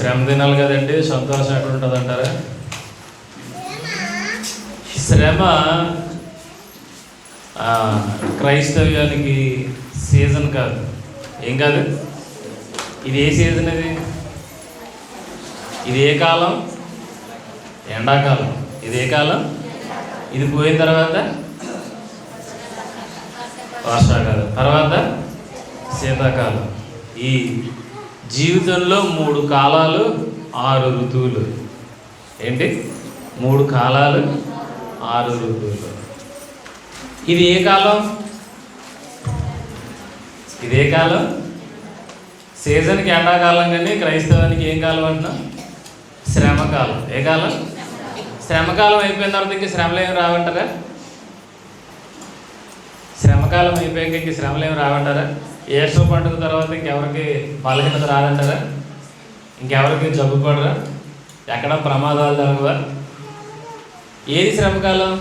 శ్రమ తినాలి కదండి, సంతోషం ఎక్కడ ఉంటుంది అంటారా? శ్రమ క్రైస్తవ్యానికి సీజన్ కాదు. ఏం కాదు? ఇది ఏ సీజన్? ఇది ఏ కాలం? ఎండాకాలం. ఇది ఏ కాలం? ఇది పోయిన తర్వాత వర్షాకాలం, తర్వాత శీతాకాలం. ఈ జీవితంలో 3 కాలాలు 6 ఋతువులు. ఏంటి? 3 కాలాలు 6 ఋతువులు. ఇది ఏ కాలం? ఇదే కాలం. సీజన్కి ఎండాకాలం, కానీ క్రైస్తవానికి ఏం కాలం అంటున్నా? శ్రమకాలం. ఏ కాలం? శ్రమకాలం అయిపోయిన తర్వాత ఇంక శ్రమలు ఏమి రావంటారా? శ్రమకాలం అయిపోయాక ఇంక శ్రమలు ఏమి రావంటారా? ఏసో పండుగ తర్వాత ఇంకెవరికి బలహీనత రాదంటారా? ఇంకెవరికి జబ్బు పడరా? ఎక్కడ ప్రమాదాలు జరగవా? ఏది శ్రమకాలం?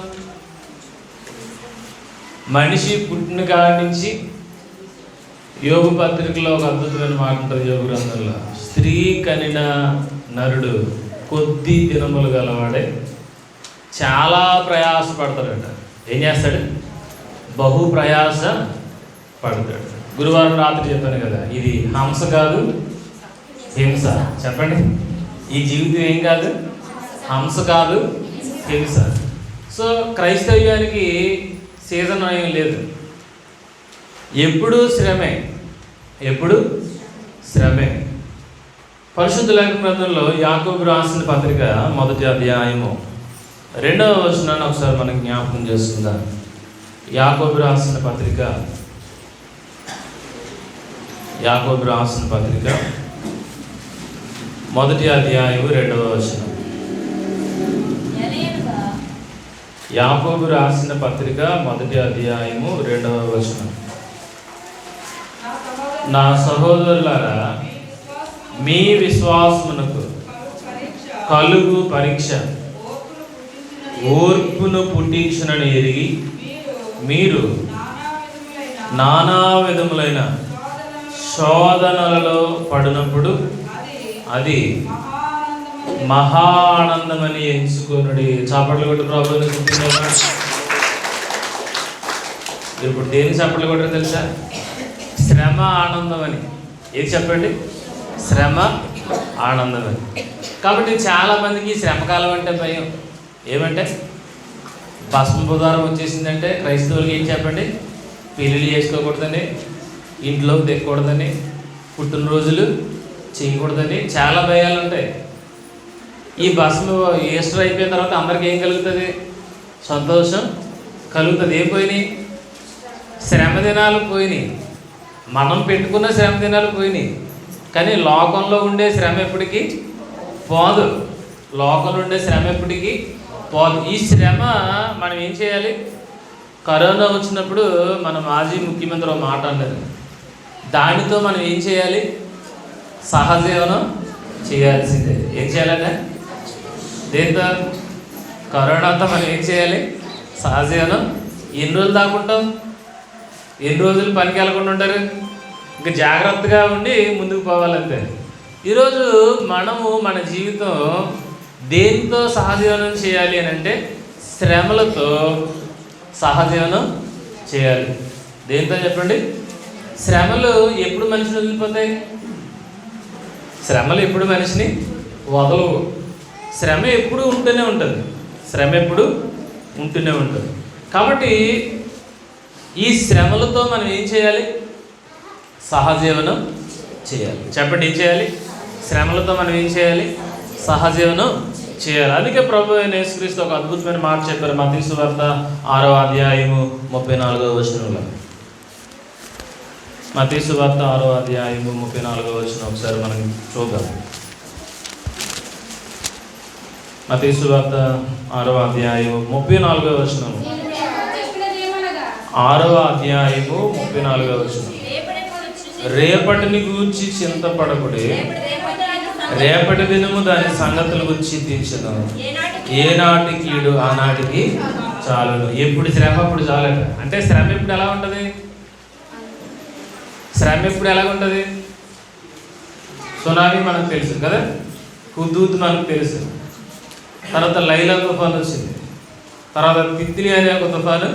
మనిషి పుట్టిన కాడి నుంచి యోగు పత్రికలో ఒక అద్భుతమైన మాట ఉంటుంది. యోగు గ్రంథంలో, స్త్రీ కనిన నరుడు కొద్ది దినములు గలవాడే చాలా ప్రయాసపడతాడట. ఏం చేస్తాడు? బహు ప్రయాస పడతాడు. గురువారం రాత్రి చెప్పాను కదా, ఇది హంస కాదు హింస. చెప్పండి, ఈ జీవితం ఏం కాదు? హంస కాదు, హింస. సో క్రైస్తవ్యానికి సీజన్ ఏం లేదు. ఎప్పుడు శ్రమే, ఎప్పుడు శ్రమే. పరిశుద్ధ లేఖన గ్రంథంలో యాకోబు రాసిన పత్రిక 1వ అధ్యాయము 2వ వచనాన్ని ఒకసారి మనం జ్ఞాపకం చేసుకుందాం. యాకోబు రాసిన పత్రిక 1వ అధ్యాయము 2వ వచనం. యాకోబు రాసిన పత్రిక 1వ అధ్యాయము 2వ వచనం. నా సహోదరులారా, మీ విశ్వాసమునకు కలుగు పరీక్ష ఓర్పును పుట్టించునని ఎరిగి మీరు నానా విధములైన శోధనలలో పడినప్పుడు అది మహా ఆనందమని ఎంచుకునుడి. చప్పట్లు కొట్టి ప్రభువుని స్తుతించండి. ఇప్పుడు దేని చప్పట్లు కొట్టరు తెలుసా? శ్రమ ఆనందం అని. ఏది చెప్పండి? శ్రమ ఆనందం అని. కాబట్టి చాలామందికి శ్రమకాలం అంటే భయం. ఏమంటే భస్మ బుధారం వచ్చేసిందంటే క్రైస్తవులకి ఏం చెప్పండి? పెళ్ళిళ్ళు చేసుకోకూడదని, ఇంట్లోకి తెక్కకూడదని, పుట్టినరోజులు చేయకూడదని చాలా భయాలు ఉంటాయి. ఈ భస్మ ఈస్టర్ అయిపోయిన తర్వాత అందరికీ ఏం కలుగుతుంది? సంతోషం కలుగుతుంది. ఏం పోయినాయి? శ్రమ దినాలు పోయినాయి. మనం పెట్టుకున్న శ్రమ దినాలు పోయినాయి. కానీ లోకంలో ఉండే శ్రమ ఎప్పటికీ పోదు. లోకంలో ఉండే శ్రమ ఎప్పటికీ పోదు. ఈ శ్రమ మనం ఏం చేయాలి? కరోనా వచ్చినప్పుడు మన మాజీ ముఖ్యమంత్రి ఒక మాట అన్నారు. దానితో మనం ఏం చేయాలి? సహజీవనం చేయాల్సిందే. ఏం చేయాలంటే దేంతో? కరోనాతో మనం ఏం చేయాలి? సహజీవనం. ఎన్ని రోజులు దాకుంటాం? ఎన్ని రోజులు పనికి వెళ్ళకుండా ఉంటారు? ఇంకా జాగ్రత్తగా ఉండి ముందుకు పోవాలంతే. ఈరోజు మనము మన జీవితం దేంతో సహజీవనం చేయాలి అని అంటే శ్రమలతో సహజీవనం చేయాలి. దేంతో చెప్పండి? శ్రమలు ఎప్పుడు మనిషిని వదిలిపోతాయి? శ్రమలు ఎప్పుడు మనిషిని వదలవు. శ్రమ ఎప్పుడు ఉంటూనే ఉంటుంది. శ్రమ ఎప్పుడు ఉంటూనే ఉంటుంది. కాబట్టి ఈ శ్రమలతో మనం ఏం చేయాలి? సహజీవనం చేయాలి. చెప్పండి, ఏం చేయాలి? శ్రమలతో మనం ఏం చేయాలి? సహజీవనం చేయాలి. అందుకే ప్రభు అయిన యేసుక్రీస్తు ఒక అద్భుతమైన మాట చెప్పారు. మత్తయి సువార్త 6వ అధ్యాయము 34వ వచనంలో. మత్తయి సువార్త 6వ అధ్యాయము 34వ వచనం ఒకసారి మనం చూద్దాం. మత్తయి సువార్త 6వ అధ్యాయము 34వ వచనం. 6వ అధ్యాయము 34వ వచనం. రేపటిని గూర్చి చింతపడకుడి, రేపటి దినము దాని సంగతుల గురించి చింతించను. ఏనాటి కీడు ఆనాటికి చాలును. ఎప్పుడు శ్రమ అప్పుడు చాలట. అంటే శ్రమ ఎప్పుడు ఎలా ఉంటుంది? శ్రమ ఎప్పుడు ఎలా ఉంటుంది? సునామీ మనకు తెలుసు కదా. హుదూద్ మనకు తెలుసు, తర్వాత లైలా తుఫాన్ వచ్చింది, తర్వాత తిత్లీ అనే ఒక తుఫాను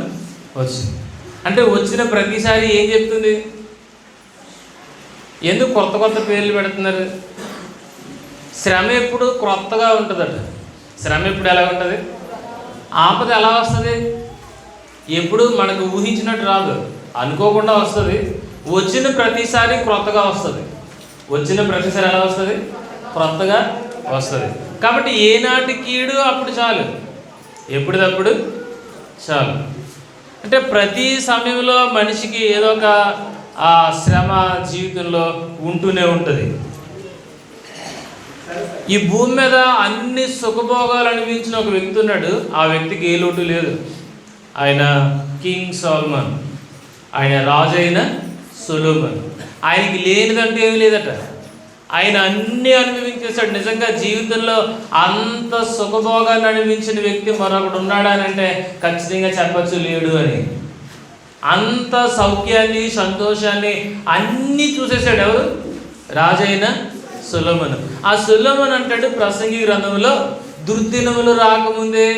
వచ్చింది. అంటే వచ్చిన ప్రతిసారి ఏం చెప్తుంది? ఎందుకు కొత్త కొత్త పేర్లు పెడుతున్నారు? శ్రమ ఎప్పుడు క్రొత్తగా ఉంటుందట. శ్రమ ఎప్పుడు ఎలా ఉంటుంది? ఆపద ఎలా వస్తుంది? ఎప్పుడు మనకు ఊహించినట్టు రాదు, అనుకోకుండా వస్తుంది. వచ్చిన ప్రతిసారి క్రొత్తగా వస్తుంది. వచ్చిన ప్రతిసారి ఎలా వస్తుంది? క్రొత్తగా వస్తుంది. కాబట్టి ఏనాటి కీడు అప్పుడు చాలు, ఎప్పుడుదప్పుడు చాలు. అంటే ప్రతి సమయంలో మనిషికి ఏదో ఒక శ్రమ జీవితంలో ఉంటూనే ఉంటుంది. ఈ భూమి మీద అన్ని సుఖభోగాలు అనిపించిన ఒక వ్యక్తి ఉన్నాడు. ఆ వ్యక్తికి ఏ లోటు లేదు. ఆయన కింగ్ సోలమన్, ఆయన రాజు అయిన సొలొమోన్. ఆయనకి లేనిదంటే ఏమి లేదట. ఆయన అన్నీ అనుభవించేశాడు. నిజంగా జీవితంలో అంత సుఖభోగాన్ని అనుభవించిన వ్యక్తి మరొకడు ఉన్నాడా అని అంటే ఖచ్చితంగా చెప్పచ్చు, లేడు అని. అంత సౌఖ్యాన్ని, సంతోషాన్ని అన్నీ చూసేశాడు. ఎవరు? రాజైన సొలొమోను. ఆ సొలొమోను అంటాడు ప్రసంగి గ్రంథంలో, దుర్దినములు రాకముందే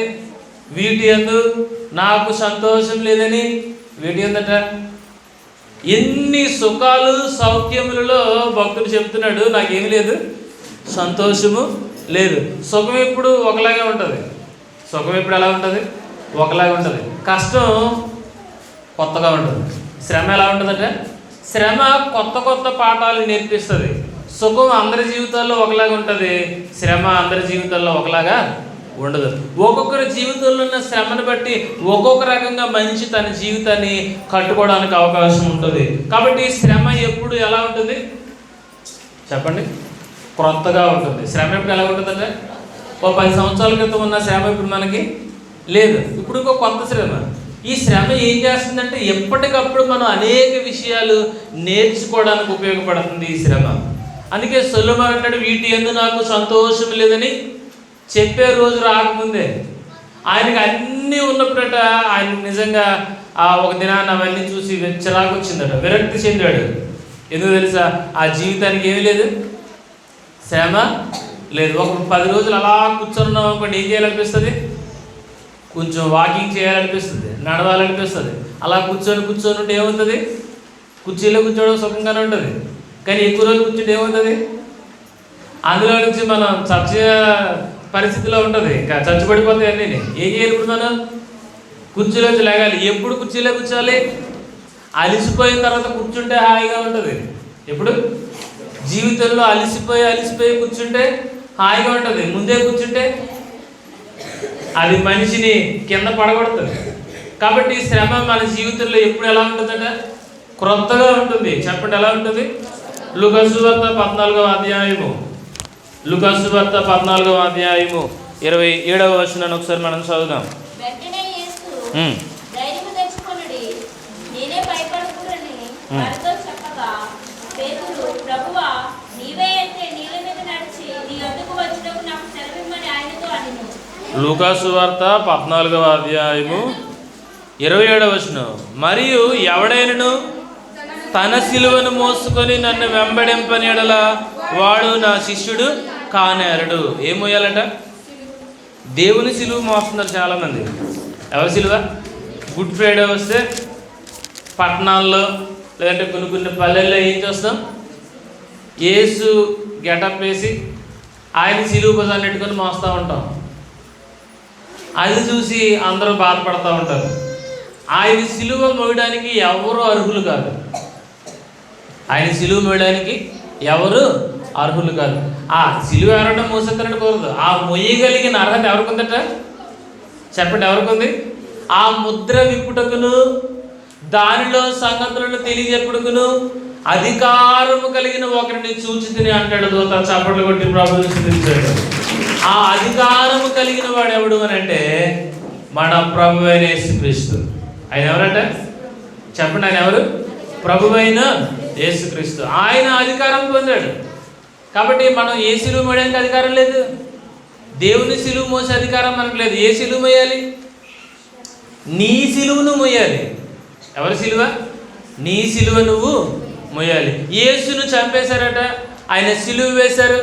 వీటి యందు నాకు సంతోషం లేదని. వీటి ఎందట ఎన్ని సుఖాలు సౌఖ్యములలో భక్తుడు చెప్తున్నాడు, నాకేమి లేదు, సంతోషము లేదు. సుఖం ఎప్పుడు ఒకలాగే ఉంటుంది. సుఖం ఎప్పుడు ఎలా ఉంటుంది? ఒకలాగే ఉంటుంది. కష్టం కొత్తగా ఉంటుంది. శ్రమ ఎలా ఉంటుందంటే, శ్రమ కొత్త కొత్త పాఠాలు నేర్పిస్తుంది. సుఖం అందరి జీవితాల్లో ఒకలాగా ఉంటుంది, శ్రమ అందరి జీవితాల్లో ఒకలాగా ఉండదు. ఒక్కొక్కరి జీవితంలో ఉన్న శ్రమను బట్టి ఒక్కొక్క రకంగా మనిషి తన జీవితాన్ని కట్టుకోవడానికి అవకాశం ఉంటుంది. కాబట్టి శ్రమ ఎప్పుడు ఎలా ఉంటుంది చెప్పండి? క్రొత్తగా ఉంటుంది. శ్రమ ఎప్పుడు ఎలా ఉంటుందంటే, ఓ 10 సంవత్సరాల క్రితం ఉన్న శ్రమ ఇప్పుడు మనకి లేదు, ఇప్పుడు ఇంకో కొత్త శ్రమ. ఈ శ్రమ ఏం చేస్తుందంటే, ఎప్పటికప్పుడు మనం అనేక విషయాలు నేర్చుకోవడానికి ఉపయోగపడుతుంది ఈ శ్రమ. అందుకే సొలొమోను అంటాడు, వీటి యందు నాకు సంతోషం లేదని చెప్పే రోజు రాకముందే. ఆయనకి అన్నీ ఉన్నప్పుడట, ఆయన నిజంగా ఒక దినాన్ని అవన్నీ చూసి చిరాకు వచ్చిందట, విరక్తి చెందాడు. ఎందుకు తెలుసా? ఆ జీవితానికి ఏమీ లేదు, శ్రమ లేదు. ఒక 10 రోజులు అలా కూర్చొన్నాం అనుకోండి, ఏం చేయాలనిపిస్తుంది? కొంచెం వాకింగ్ చేయాలనిపిస్తుంది, నడవాలనిపిస్తుంది. అలా కూర్చొని ఉంటే ఏమవుతుంది? కుర్చీలో కూర్చోవడం సుఖంగానే ఉంటుంది, కానీ ఎక్కువ రోజులు కూర్చుంటే ఏమవుతుంది? అందులో నుంచి మనం చచ్చే పరిస్థితిలో ఉంటుంది, ఇంకా చచ్చిపడిపోతాయి అన్నీ. ఏం చేయాలి ఇప్పుడు? మనం కుర్చీలోంచి లేగాలి. ఎప్పుడు కుర్చీలో కూర్చోాలి? అలిసిపోయిన తర్వాత కూర్చుంటే హాయిగా ఉంటుంది. ఎప్పుడు? జీవితంలో అలిసిపోయి కూర్చుంటే హాయిగా ఉంటుంది. ముందే కూర్చుంటే అది మనిషిని కింద పడగొడుతుంది. కాబట్టి శ్రమ మన జీవితంలో ఎప్పుడు ఎలా ఉంటుందట? క్రొత్తగా ఉంటుంది. చెప్పండి, ఎలా ఉంటుంది? లూకాసు వార్త 14వ అధ్యాయము, లూకాసు వార్త 14వ అధ్యాయము 27వ వచనాన్ని ఒకసారి మనం చదువుదాం. లూకాసు వార్త 14వ అధ్యాయము 27వ వచనం. మరియు ఎవడైనను తన సిలువను మోసుకొని నన్ను వెంబడింపని ఎడల వాడు నా శిష్యుడు కానేరడు. ఏం మోయాలట? దేవుని సిలువ మోస్తున్నారు చాలామంది. ఎవరి సిలువ? గుడ్ ఫ్రైడే వస్తే పట్టణాల్లో లేదంటే కొన్ని పల్లెల్లో ఏం చేస్తాం? యేసు గెటప్ వేసి ఆయన సిలువ బజార్ని పెట్టుకొని మోస్తూ ఉంటాం. అది చూసి అందరూ బాధపడుతూ ఉంటారు. ఆయన సిలువ మోయడానికి ఎవరు అర్హులు కాదు. ఆయన సిలువ మోయడానికి ఎవరు అర్హులు కాదు. ఆ సిలువ ఎవరైనా మోసేస్తారని కోరదు. ఆ మొయ్యగలిగిన అర్హత ఎవరికి ఉందట? చెప్పండి, ఎవరికి ఉంది? ఆ ముద్ర విప్పుటకును దానిలో సంగతులను తెలియజెప్పుటకును అధికారము కలిగిన ఒకరిని చూచితిని అంటాడు దూత. చప్పట్లు కొట్టి ప్రభువుని స్తుతించాడు. ఆ అధికారము కలిగిన వాడు ఎవడు అని అంటే మన ప్రభువైన యేసుక్రీస్తు. ఆయన ఎవరంటే చెప్పండి, ఆయన ఎవరు? ప్రభువైన యేసుక్రీస్తు. ఆయన అధికారం పొందాడు. కాబట్టి మనం ఏ సిలువ మోయడానికి అధికారం లేదు. దేవుని సిలువ మోసే అధికారం మనకు లేదు. ఏ సిలువ మోయాలి? నీ సిలువను మోయాలి. ఎవరి సిలువ? నీ సిలువ నువ్వు మోయాలి. యేసును చంపేశారట, ఆయన సిలువ వేశారు.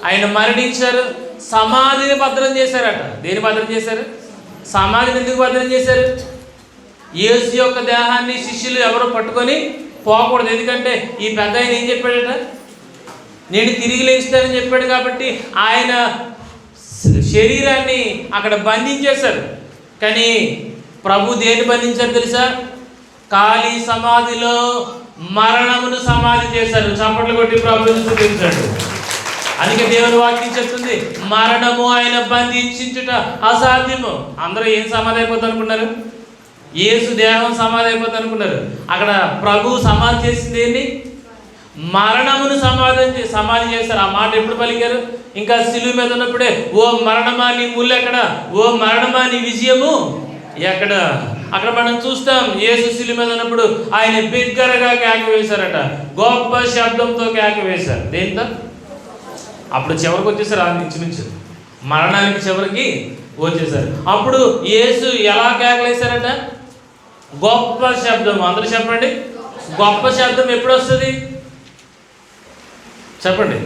ఆయన మరణించారు, సమాధిని భద్రం చేశారట. దేని భద్రం చేశారు? సమాధిని ఎందుకు భద్రం చేశారు? యేసు యొక్క దేహాన్ని శిష్యులు ఎవరు పట్టుకొని పోకూడదు. ఎందుకంటే ఈ పెద్ద ఆయన ఏం చెప్పాడట? నేను తిరిగి లేస్తానని చెప్పాడు. కాబట్టి ఆయన శరీరాన్ని అక్కడ బంధించేశారు. కానీ ప్రభు దేన్ని బంధించారు తెలుసా? ఖాళీ సమాధిలో మరణమును సమాధి చేశారు. చప్పట్లు కొట్టి ప్రభువుని స్తుతించండి. అందుకే దేవుని వాక్యం చెప్తుంది, మరణము ఆయన బంధించుట అసాధ్యము. అందరూ ఏం సమాధి అయిపోతుంది అనుకున్నారు? యేసు దేహం సమాధి అయిపోతుంది అనుకున్నారు. అక్కడ ప్రభు సమాధి చేసింది ఏంటి? మరణమును సమాధి చేశారు. ఆ మాట ఎప్పుడు పలికారు? ఇంకా సిలువ మీద ఉన్నప్పుడే, ఓ మరణమా నీ ముళ్ళు ఎక్కడ, ఓ మరణమా నీ విజయము ఎక్కడ? అక్కడ మనం చూస్తాం, యేసు సిలువ మీద ఉన్నప్పుడు ఆయన బిగ్గరగా కేక వేశారట, గొప్ప శబ్దంతో కేక వేశారు. దేంతో? అప్పుడు చివరికి వచ్చేసారు, ఆ ఇంచుమించు మరణానికి చివరికి వచ్చేసారు. అప్పుడు యేసు ఎలా కేకలేశారట? గొప్ప శబ్దం. అందరూ చెప్పండి, గొప్ప శబ్దం ఎప్పుడు వస్తుంది? చెప్పండి.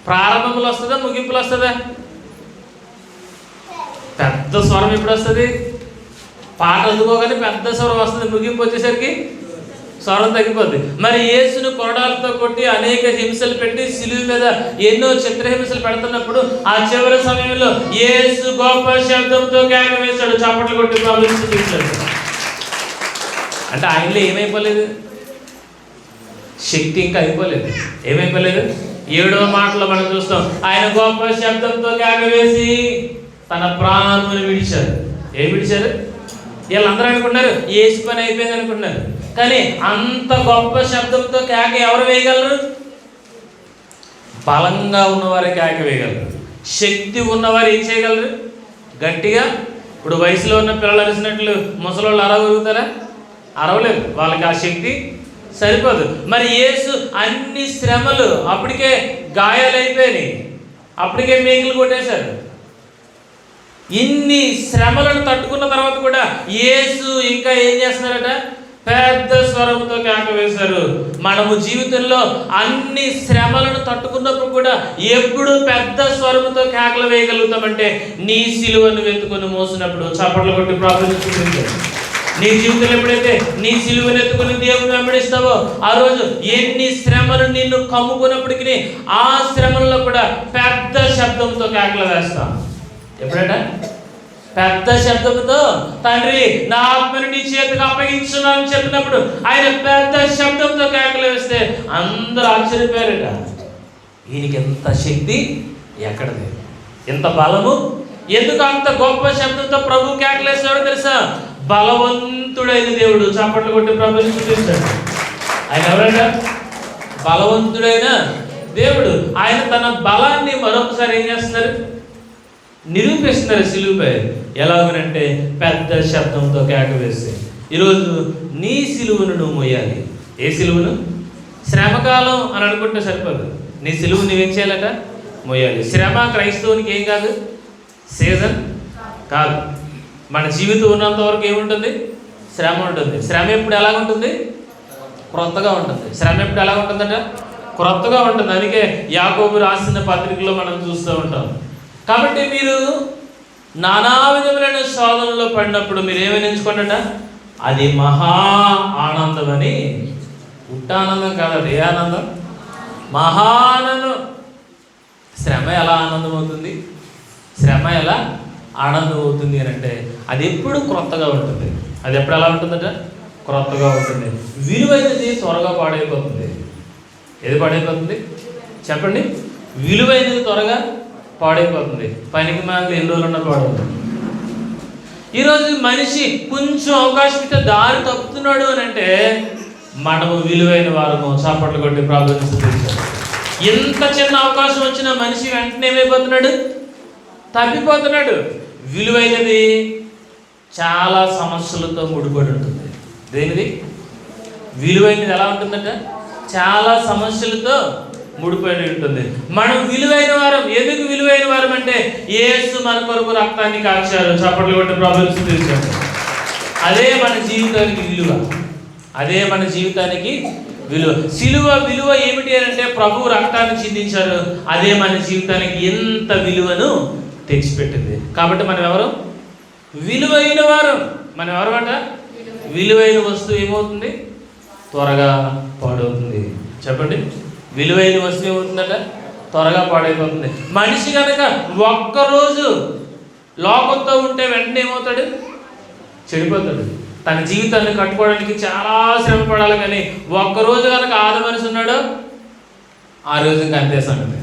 ప్రారంభంలో వస్తుందా, ముగింపులో వస్తుందా? పెద్ద స్వరం ఎప్పుడు వస్తుంది? పాట అందుకోగానే పెద్ద స్వరం వస్తుంది, ముగింపు వచ్చేసరికి స్వరం తగ్గిపోద్ది. మరి యేసును కొరడాలతో కొట్టి అనేక హింసలు పెట్టి సిలువ మీద ఎన్నో చిత్రహింసలు పెడుతున్నప్పుడు ఆ చివరి సమయంలో యేసు గొప్ప శబ్దంతో కేక వేశాడు, చప్పట్లు కొట్టి ప్రవేశించాడు. అంటే ఆయనలో ఏమైపోలేదు? శక్తి ఇంకా అయిపోలేదు. ఏమైపోలేదు? 7వ మాటలో మనం చూస్తాం, ఆయన గొప్ప శబ్దంతో కేక వేసి తన ప్రాణమును విడిచారు. ఏం విడిచారు? వీళ్ళందరూ అనుకున్నారు యేసు పని అయిపోయింది అనుకున్నారు. కానీ అంత గొప్ప శబ్దంతో కేక ఎవరు వేయగలరు? బలంగా ఉన్నవారే కేక వేయగలరు. శక్తి ఉన్నవారు ఏం చేయగలరు? గట్టిగా. ఇప్పుడు వయసులో ఉన్న పిల్లలు అరిసినట్లు ముసలోళ్ళు అరవగలుగుతారా? అరవలేదు. వాళ్ళకి ఆ శక్తి సరిపోదు. మరి యేసు అన్ని శ్రమలు, అప్పటికే గాయాలైపోయినాయి, అప్పటికే మేకులు కొట్టేశారు. ఇన్ని శ్రమలను తట్టుకున్న తర్వాత కూడా యేసు ఇంకా ఏం చేస్తున్నారట? పెద్ద స్వరంతో కేక వేశారు. మనము జీవితంలో అన్ని శ్రమలను తట్టుకున్నప్పుడు కూడా ఎప్పుడు పెద్ద స్వరంతో కేకలు వేయగలుగుతామంటే నీ సిలువను వెతుకొని మోసినప్పుడు. చప్పట్లు కొట్టి ప్రార్థించుకుంటుంది. నీ జీవితంలో ఎప్పుడైతే నీ సిలువను ఎత్తుకుని దేవుని వెంబడిస్తావో ఆ రోజు ఎన్ని శ్రమలు నిన్ను కమ్ముకున్నప్పటికీ ఆ శ్రమల్లో కూడా పెద్ద శబ్దంతో కేకలు వేస్తాం. ఎప్పుడట? పెద్ద శబ్దంతో, తండ్రి నా ఆత్మను నీ చేతికి అప్పగించున్నాను చెప్పినప్పుడు ఆయన పెద్ద శబ్దంతో కేకలు వేస్తే అందరూ ఆశ్చర్యపోయారట. ఈయనకి ఎంత శక్తి ఎక్కడది, ఎంత బలము, ఎందుకు అంత గొప్ప శబ్దంతో ప్రభు కేకలేసాడో తెలుసా? బలవంతుడైన దేవుడు. చప్పట్లు కొట్టి ప్రభుని చూపిస్తాడు. ఆయన ఎవరంట? బలవంతుడైన దేవుడు. ఆయన తన బలాన్ని మరొకసారి ఏం చేస్తున్నారు? నిరూపిస్తున్నారు సిలువపై. ఎలాగనంటే పెద్ద శబ్దంతో కేక వేసి. ఈరోజు నీ సిలువను నువ్వు మోయాలి. ఏ సిలువను? శ్రమకాలం అని అనుకుంటే సరిపోదు. నీ సిలువు నువ్వేం చేయాలట? మోయాలి. శ్రమ క్రైస్తవునికి ఏం కాదు, సీజన్ కాదు. మన జీవితం ఉన్నంత వరకు ఏముంటుంది? శ్రమ ఉంటుంది. శ్రమ ఎప్పుడు ఎలా ఉంటుంది? క్రొత్తగా ఉంటుంది. శ్రమ ఎప్పుడు ఎలా ఉంటుందట? క్రొత్తగా ఉంటుంది. అందుకే యాకోబు రాసిన పత్రికలో మనం చూస్తూ ఉంటాం. కాబట్టి మీరు నానా విధములైన శోధనలో పడినప్పుడు మీరు ఏమైనా ఎంచుకోండట? అది మహా ఆనందం అని. ఉట్టానందం కాదు, అది ఏ ఆనందం? మహానందం. శ్రమ ఎలా ఆనందం అవుతుంది? శ్రమ ఎలా ఆనందం అవుతుంది అని అంటే అది ఎప్పుడు క్రొత్తగా ఉంటుంది. అది ఎప్పుడు ఎలా ఉంటుందట? క్రొత్తగా ఉంటుంది. విలువైనది త్వరగా పాడైపోతుంది. ఏది పాడైపోతుంది చెప్పండి? విలువైనది త్వరగా పాడైపోతుంది. పనికి మాకు ఎన్ని రోజులు ఉన్న పాడవుతుంది. ఈరోజు మనిషి కొంచెం అవకాశం ఇస్తే దారి తప్పుతున్నాడు అని అంటే మనము విలువైన వారము. చప్పట్లు కొట్టి ప్రార్థించాలి. ఎంత చిన్న అవకాశం వచ్చినా మనిషి వెంటనే ఏమైపోతున్నాడు? తప్పిపోతున్నాడు. విలువైనది చాలా సమస్యలతో ముడిపడి ఉంటుంది. దేనిది? విలువైనది ఎలా ఉంటుందంట? చాలా సమస్యలతో ముడిపడి ఉంటుంది. మనం విలువైన వారం. ఎందుకు విలువైన వారం అంటే యేసు మన కొరకు రక్తాన్ని కాచారు. చప్పట్లు కొట్టి ప్రార్థించారు. అదే మన జీవితానికి విలువ. అదే మన జీవితానికి విలువ. సిలువ విలువ ఏమిటి అని అంటే ప్రభువు రక్తాన్ని చిందించారు, అదే మన జీవితానికి ఎంత విలువను తెచ్చిపెట్టింది. కాబట్టి మనం ఎవరు? విలువైన వారు. మనం ఎవరు అంట? విలువైన వస్తువు ఏమవుతుంది? త్వరగా పాడవుతుంది. చెప్పండి, విలువైన వస్తువు ఏమవుతుందట? త్వరగా పాడైపోతుంది. మనిషి కనుక ఒక్కరోజు లోకంతో ఉంటే వెంటనే ఏమవుతాడు? చెడిపోతాడు. తన జీవితాన్ని కట్టుకోవడానికి చాలా శ్రమ పడాలి. కానీ ఒక్కరోజు కనుక ఆద మనిషి ఉన్నాడో ఆ రోజు ఇంకా అంతే సంగతి.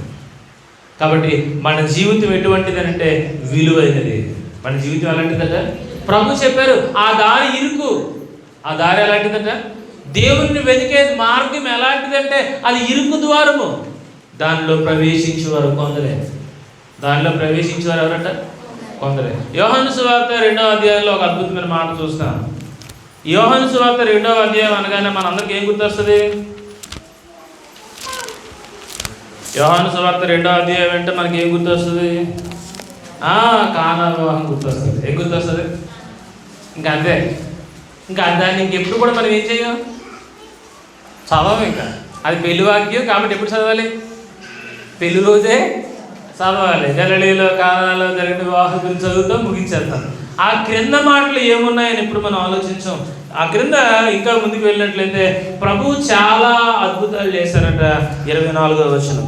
కాబట్టి మన జీవితం ఎటువంటిది అంటే విలువైనది. మన జీవితం ఎలాంటిదట? ప్రభు చెప్పారు, ఆ దారి ఇరుకు. ఆ దారి ఎలాంటిదట? దేవుణ్ణి వెతికే మార్గం ఎలాంటిదంటే అది ఇరుకు ద్వారము. దానిలో ప్రవేశించేవారు కొందరే. దానిలో ప్రవేశించేవారు ఎవరట? కొందరే. యోహాను సువార్త 2వ అధ్యాయంలో ఒక అద్భుతమైన మాట చూస్తాం. యోహాను సువార్త 2వ అధ్యాయం అనగానే మనందరికీ ఏం గుర్తొస్తుంది? యోహాను సువార్త 2వ అధ్యాయం అంటే మనకి ఏం గుర్తొస్తుంది? కానా వివాహం గుర్తొస్తుంది. ఏం గుర్తొస్తుంది? ఇంకా అంతే. ఇంకా దాన్ని ఇంకెప్పుడు కూడా మనం ఏం చేయం? చదవం. ఇంకా అది పెళ్లి వాక్యం కాబట్టి ఎప్పుడు చదవాలి? పెళ్లి రోజే చదవాలి. గలిలయలో కానాలో జరిగిన వివాహం గురించి చదువుతాం, ముగించేస్తాం. ఆ క్రింద మాటలు ఏమున్నాయని ఇప్పుడు మనం ఆలోచించాం. ఆ క్రింద ఇంకా ముందుకు వెళ్ళినట్లయితే ప్రభువు చాలా అద్భుతాలు చేశారట. 24వ వచనం,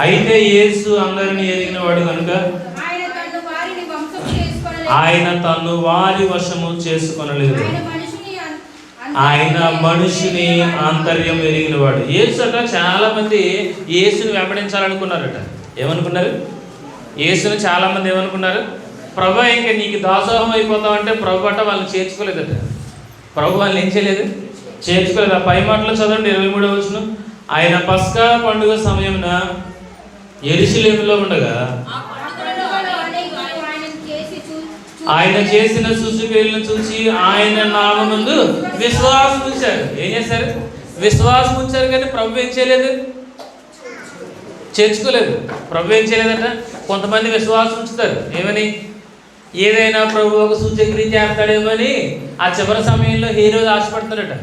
అయితే యేసు అందరిని ఎరిగిన వాడు కనుక ఆయన తను వారి వశము చేసుకొనలేదు. ఆయన మనిషిని ఆంతర్యం ఎరిగిన వాడు. యేసు అట చాలా మంది యేసుని వెంబడించాలనుకున్నారట. ఏమనుకున్నారు? యేసుని చాలా మంది ఏమనుకున్నారు? ప్రభు ఇంకా నీకు దాసోహం అయిపోతావు అంటే ప్రభు అట వాళ్ళని చేర్చుకోలేదట. ప్రభు వాళ్ళని ఏం చేయలేదు? చేర్చుకోలేదు. ఆ పై మాటలో చదవండి 23వ వచనం. ఆయన పస్కా పండుగ సమయమున యెరూషలేములో ఉండగా ఆయన చేసిన సూచక్రియలను చూసి ఆయన నామముందు విశ్వాసం ఉంచారు. ఏం చేశారు? విశ్వాసం ఉంచారు. కానీ ప్రభు ఏం చేయలేదు? చేర్చుకోలేదు. ప్రభు ఏం చేయలేదట. కొంతమంది విశ్వాసం ఉంచుతారు. ఏమని? ఏదైనా ప్రభు ఒక సూచక్రియ చేస్తాడేమని. ఆ చివరి సమయంలో హీరోలు ఆశపడుతున్నారట.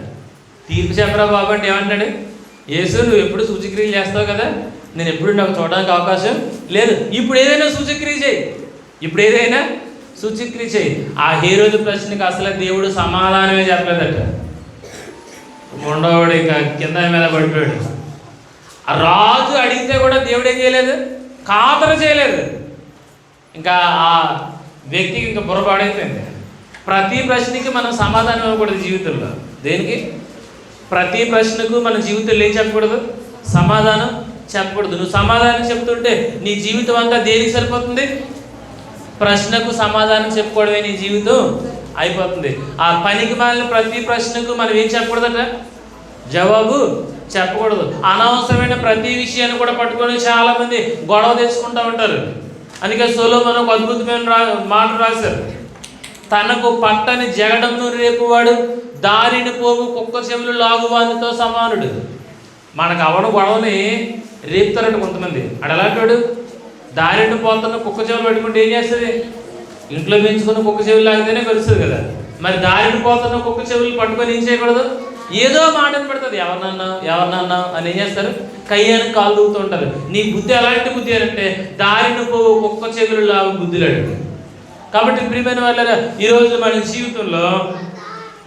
తీర్పు చెప్పరా బాబు అంటే ఏమంటాడు? యేసు నువ్వు ఎప్పుడు సూచక్రియలు చేస్తావు కదా, నేను ఎప్పుడు నాకు చూడడానికి అవకాశం లేదు. ఇప్పుడు ఏదైనా సూచక్రియ చేయి, ఇప్పుడు ఏదైనా సూచక్రియ చేయి. ఆ హేరోదు ప్రశ్నకి అసలు దేవుడు సమాధానమే చెప్పలేదట. ఉండవాడు ఇక కింద మీద పడిపోయాడు. ఆ రాజు అడిగితే కూడా దేవుడు ఏం చేయలేదు? ఖాతరు చేయలేదు. ఇంకా ఆ వ్యక్తికి ఇంకా బుర్రపాడైపోయింది. ప్రతి ప్రశ్నకి మనం సమాధానం ఇవ్వకూడదు జీవితంలో. దేనికి? ప్రతి ప్రశ్నకు మన జీవితంలో ఏం చెప్పకూడదు? సమాధానం చెప్పకూడదు. నువ్వు సమాధానం చెప్తుంటే నీ జీవితం అంతా దేనికి సరిపోతుంది? ప్రశ్నకు సమాధానం చెప్పుకోవడమే నీ జీవితం అయిపోతుంది. ఆ పనికి మాలిన ప్రతి ప్రశ్నకు మనం ఏం చెప్పకూడదట? జవాబు చెప్పకూడదు. అనవసరమైన ప్రతి విషయాన్ని కూడా పట్టుకొని చాలామంది గొడవ తెచ్చుకుంటూ ఉంటారు. అందుకే సొలొమోను ఒక అద్భుతమైన మాట రాశారు. తనకు పట్టని జగడమును రేపువాడు దారిని పోగు కుక్క చెవులు లాగువానితో సమానుడు. మనకు అవడం గొడవని రేపుతారంట కొంతమంది. అడలాంటాడు దారిని పోతున్న కుక్క చెవులు పట్టుకుంటే ఏం చేస్తుంది? ఇంట్లో పెంచుకున్న కుక్క చెవులు లాగితేనే కలుస్తుంది కదా. మరి దారిని పోతున్న కుక్క చెవులు పట్టుకొని ఏం చేయకూడదు? ఏదో మాటను పెడుతుంది. ఎవరినన్నా అని ఏం చేస్తారు? కయ్యాన్ని కాలు దూకుతూ ఉంటారు. నీ బుద్ధి ఎలాంటి బుద్ధి అంటే దారిని పోవు కుక్క చెవులు లాగు బుద్ధిలాడు. కాబట్టి ప్రియమైన వాళ్ళ ఈరోజు మన జీవితంలో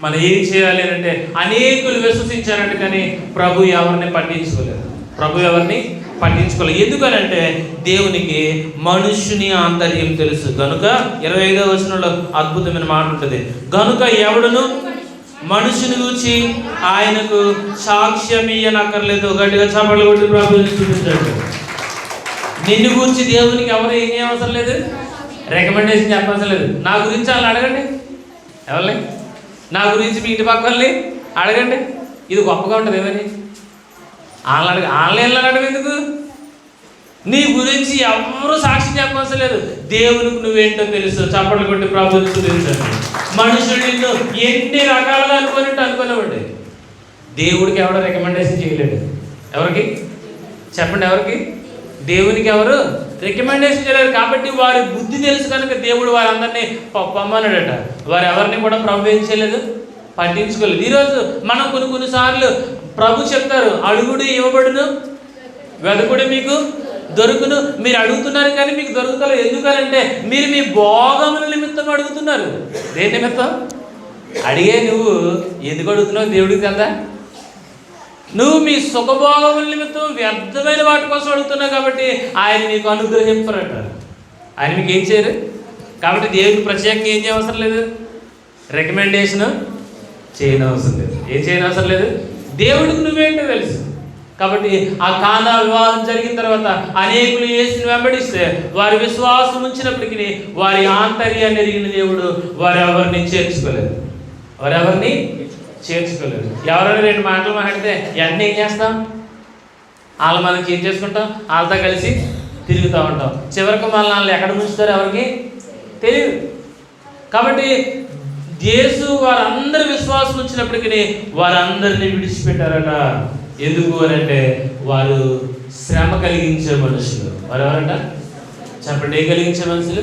మనం ఏం చేయాలి అంటే అనేకులు విశ్వసించారంటే కానీ ప్రభు ఎవరిని పట్టించుకోలేదు. ప్రభు ఎవరిని పట్టించుకోలేదు. ఎందుకనంటే దేవునికి మనుషుని ఆంతర్యం తెలుసు గనుక. 25వ వచనంలో అద్భుతమైన మాట ఉంటుంది. గనుక ఎవడును మనుషుని గూర్చి ఆయనకు సాక్ష్యం ఇయ్యనక్కర్లేదు. గట్టిగా చప్పట్లు కొట్టి ప్రభువుని చూపించాడు. నిన్ను గూర్చి దేవునికి ఎవరు ఏం అవసరం లేదు, రికమెండేషన్ చెప్పవసరం లేదు. నా గురించి వాళ్ళని అడగండి. ఎవరిని? నా గురించి మీ ఇంటి పక్క వాళ్ళని అడగండి. ఇది గొప్పగా ఉంటుంది. ఏమని వాళ్ళని ఆన్లైన్లో అడగడం ఎందుకు? నీ గురించి ఎవరు సాక్షి చెప్పవలసిన లేదు. దేవునికి నువ్వేంటో తెలుసు. చప్పట్లు కొట్టి ప్రభువుని స్తుతించండి. మనుషులు నిన్ను ఎన్ని రకాలుగా అనుకునేవాడు. దేవుడికి ఎవడో రికమెండేషన్ చేయలేడు. ఎవరికి చెప్పండి? ఎవరికి? దేవునికి ఎవరు రికమెండేషన్ చేయలేరు. కాబట్టి వారి బుద్ధి తెలుసు కనుక దేవుడు వారందరినీ పొమ్మన్నాడట. వారు ఎవరిని కూడా ప్రభు ఏం చేయలేదు, పట్టించుకోలేదు. ఈరోజు మనం కొన్నిసార్లు ప్రభు చెప్తారు, అడుగుడు ఇవ్వబడును, వెదకుడు మీకు దొరుకును. మీరు అడుగుతున్నారు కానీ మీకు దొరుకుతలేదు. ఎందుకనంటే మీరు మీ భోగముల నిమిత్తం అడుగుతున్నారు. దేని నిమిత్తం? అడిగే నువ్వు ఎందుకు అడుగుతున్నావు దేవుడికి కదా. నువ్వు మీ సుఖభోగముల నిమిత్తం వ్యర్థమైన వాటి కోసం అడుగుతున్నావు కాబట్టి ఆయన మీకు అనుగ్రహింపరంటారు. ఆయన మీకు ఏం చేయరు. కాబట్టి దేవుడికి ప్రత్యేకంగా ఏం చేయవసరం లేదు, రికమెండేషన్ చేయనవసరం లేదు, ఏం చేయనవసరం లేదు. దేవుడికి నువ్వేంటో తెలుసు. కాబట్టి ఆ కానా వివాహం జరిగిన తర్వాత అనేకులు యేసుని వెంబడిస్తే వారి విశ్వాసం ఉంచినప్పటికీ వారి ఆంతర్యాన్ని ఎరిగిన దేవుడు వారెవరిని చేర్చుకోలేదు. ఎవరైనా 2 మాటలు మాట్లాడితే వెంటనే ఏం చేస్తాం? వాళ్ళు మనకి ఏం చేసుకుంటాం, వాళ్ళతో కలిసి తిరుగుతూ ఉంటాం. చివరికి వాళ్ళు ఎక్కడ ఉంచుతారు ఎవరికి తెలియదు. కాబట్టి యేసు వారందరి విశ్వాసం వచ్చినప్పటికీ వారందరినీ విడిచిపెట్టారట. ఎందుకు అని అంటే వారు శ్రమ కలిగించే మనుషులు. వారు ఎవరంట చెప్పండి? ఏం కలిగించే మనుషులు?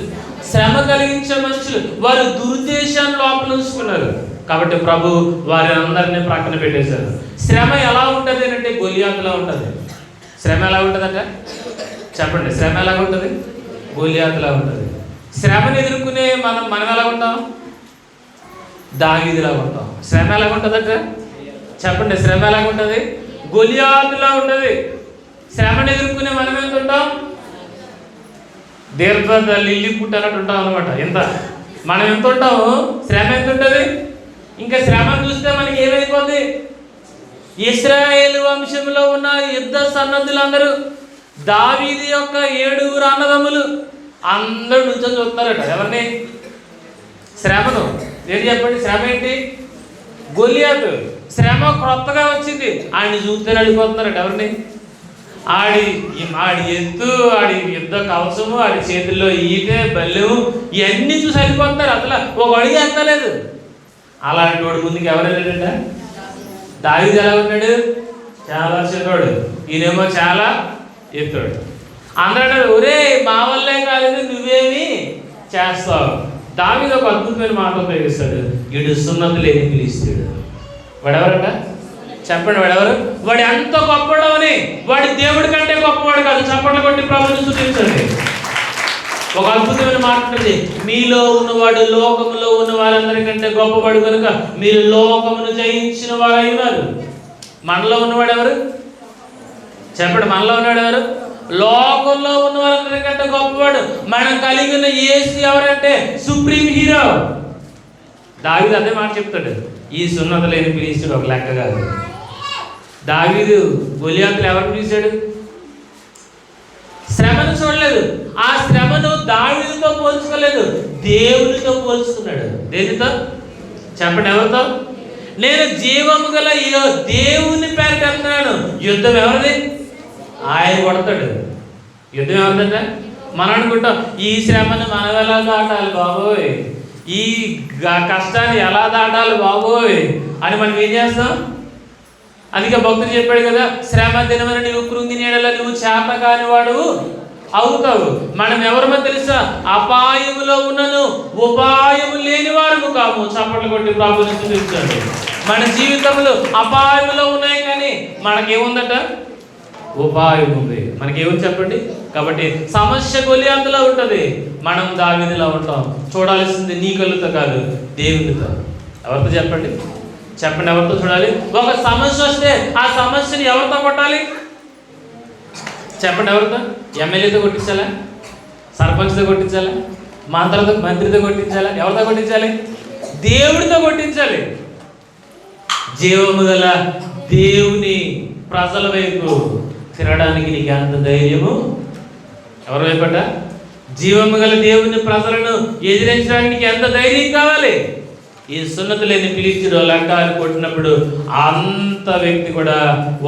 శ్రమ కలిగించే మనుషులు. వారు దురుద్దేశాన్ని లోపల ఉంచుకున్నారు. కాబట్టి ప్రభు వారి అందరినీ ప్రక్కన పెట్టేశారు. శ్రమ ఎలా ఉంటుంది అంటే గొలియాతులా ఉంటుంది. శ్రమ ఎలా ఉంటుందంట చెప్పండి? శ్రమ ఎలా ఉంటుంది? గొలియాతులా ఉంటుంది. శ్రమను ఎదుర్కొనే మనం ఎలా ఉంటాం? దావీదులా ఉంటాం. శ్రమ ఎలా ఉంటుందంట చెప్పండి? శ్రమ ఎలా ఉంటుంది? గొలియాతులా ఉంటుంది. శ్రమను ఎదుర్కొనే మనం ఎంత ఉంటాం? దీర్ఘ లిల్లీ పుట్టినట్టు ఉంటాం అనమాట. ఎంత మనం ఎంత ఉంటాము? శ్రమ ఎంత ఉంటుంది? ఇంకా శ్రమను చూస్తే మనకి ఏమైపోద్ది? ఇశ్రాయేలు వంశంలో ఉన్న యుద్ధ సన్నద్ధులందరూ, దావీదు యొక్క 7 అన్నదమ్ములు అందరూ నుంచొని చూస్తారట. ఎవరిని? శ్రమను. ఏంటి చెప్పండి? శ్రమ ఏంటి? గొలియాతు. శ్రమ కొత్తగా వచ్చింది, ఆయన చూస్తే అడిగిపోతున్నారట. ఎవరిని? ఆడి ఎత్తు, ఆడి యుద్ధ కవచము, ఆడి చేతుల్లో ఈటె బల్లెము ఇవన్నీ చూసి వెళ్ళిపోతున్నారు. అసలు ఒక అడిగి ఎత్తలేదు. అలాంటి వాడు ముందుకు ఎవరు వెళ్ళాడంట? దావీదు ఎలా ఉన్నాడు? చాలా చిన్నవాడు. ఈయనేమో చాలా ఎత్తాడు. అందరూ ఒరే మా వల్లే కాలేదు, నువ్వేమి చేస్తావు. దావీదు ఒక అద్భుతమైన మాట ఉపయోగిస్తాడు. వీడు సున్నతి లేని పిలుస్తాడు. వాడెవరట చెప్పండి? వాడెవరు? వాడు ఎంత గొప్పడవని, వాడి దేవుడి కంటే గొప్పవాడు కాదు. చప్పట్లు కొట్టి ప్రభువుని స్తుతించండి. ఒక అద్భుతమైన మాట ఉంటుంది, మీలో ఉన్నవాడు లోకములో ఉన్న వారందరికంటే గొప్పవాడు కనుక మీరు లోకమును జయించిన వారై ఉన్నారు. మనలో ఉన్నవాడు ఎవరు చెప్పండి? మనలో ఉన్నాడు ఎవరు? లోకంలో ఉన్న వారందరికంటే గొప్పవాడు. మనం కలిగి ఉన్న యేసు ఎవరంటే సుప్రీం హీరో. దావీదు అదే మాట చెప్తాడు. ఈ సున్నత లేని పిలిచాడు ఒక లెక్క కాదు. దావీదు గొలియాతులు ఎవరిని పిలిచాడు? శ్రమను చూడలేదు. ఆ శ్రమను దావీదుతో పోల్చుకోలేదు, దేవునితో పోల్చుకున్నాడు. దేనితో చెప్పండి? ఎవరితో? నేను జీవము గల దేవుని పేరు అంటున్నాను. యుద్ధం ఎవరిది? ఆయన కొడతాడు. యుద్ధం ఎవరిదంట? మనం అనుకుంటాం ఈ శ్రమను మనం ఎలా దాటాలి బాబోయ్, ఈ కష్టాన్ని ఎలా దాటాలి బాబోయ్ అని మనం ఏం చేస్తాం? అందుకే భక్తుడు చెప్పాడు కదా, శ్రమ దినమన నువ్వు కృంగి నీడల నువ్వు చేత కాని వాడు అవుతావు. మనం ఎవరమో తెలుసా? అపాయములో ఉన్నను ఉపాయము లేని వారు కాము. చప్పట్లు కొట్టి ప్రభువుని స్తుతించండి. మన జీవితంలో అపాయములో ఉన్నాయి కానీ మనకేముందట? ఉపాయం ఉంది. మనకేముంది చెప్పండి? కాబట్టి సమస్య గొలియాతులా ఉంటుంది, మనం దావీదులా ఉంటాం. చూడాల్సింది నీ కళ్ళుతో కాదు, దేవునితో. ఎవరితో చెప్పండి? చెప్పండి ఎవరితో చూడాలి? ఒక సమస్య వస్తే ఆ సమస్యని ఎవరితో కొట్టాలి చెప్పండి? ఎవరితో? ఎమ్మెల్యేతో కొట్టించాలా? సర్పంచ్తో కొట్టించాలా? మంత్రితో కొట్టించాలా? ఎవరితో కొట్టించాలి? దేవుడితో కొట్టించాలి. జీవము గల దేవుని ప్రజల వైపు తిరగడానికి నీకు అంత ధైర్యము ఎవరి వైపట? జీవము గల దేవుని ప్రజలను ఎదిరించడానికి ఎంత ధైర్యం కావాలి? ఈ సున్నతి లేని పిలిచిడు లంకాలు కొట్టినప్పుడు అంత వ్యక్తి కూడా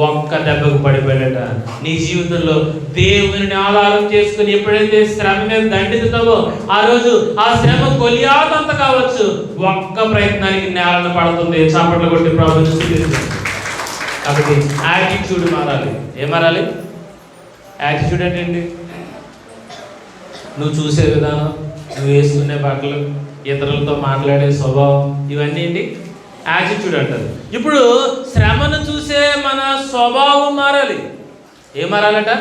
ఒక్క దెబ్బకు పడిపోయాడట. నీ జీవితంలో దేవుని ఆధారం చేసుకుని ఎప్పుడైతే శ్రమ మీద దండిస్తావో ఆ రోజు ఆ శ్రమ గొలియాతంత కావచ్చు, ఒక్క ప్రయత్నానికి నేలను పడుతుంది. చాపట్లు కొట్టి ప్రభువుని స్తుతించండి. కాబట్టి యాటిట్యూడ్ మారాలి. ఏం మారాలి? యాటిట్యూడ్ అంటే ఏంటి? నువ్వు చూసే విధానం, నువ్వు వేసుకునే బట్టలు, ఇతరులతో మాట్లాడే స్వభావం, ఇవన్నీ ఏంటి? యాటిట్యూడ్ అంటారు. ఇప్పుడు శ్రమను చూసే మన స్వభావం మారాలి. ఏం మారాలట?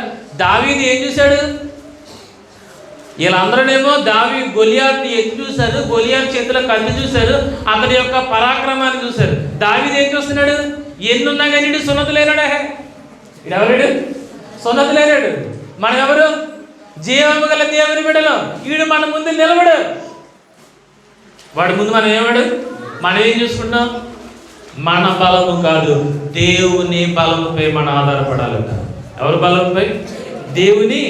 దావీదు ఏం చూశాడు? వీళ్ళందరూనేమో గొలియాత్ని ఎత్తి చూశారు, గొలియాత్ చేతిలో కత్తి చూశారు, అతని యొక్క పరాక్రమాన్ని చూశారు. దావీదు ఏం చూస్తున్నాడు? ఎన్నున్నా కానీ ఇడు సున్నతి లేనాడే. ఇడు ఎవరు? సున్నతి లేనాడు. మనం ఎవరు? జీవము గల దేవుని బిడ్డలు. వీడు మన ముందు నిలబడు. వాడి ముందు మనం ఏమాడు? మనం ఏం చూసుకుంటాం? మన బలము కాదు, దేవుని బలముపై మనం ఆధారపడాలట. ఎవరి బలంపై? దేవుని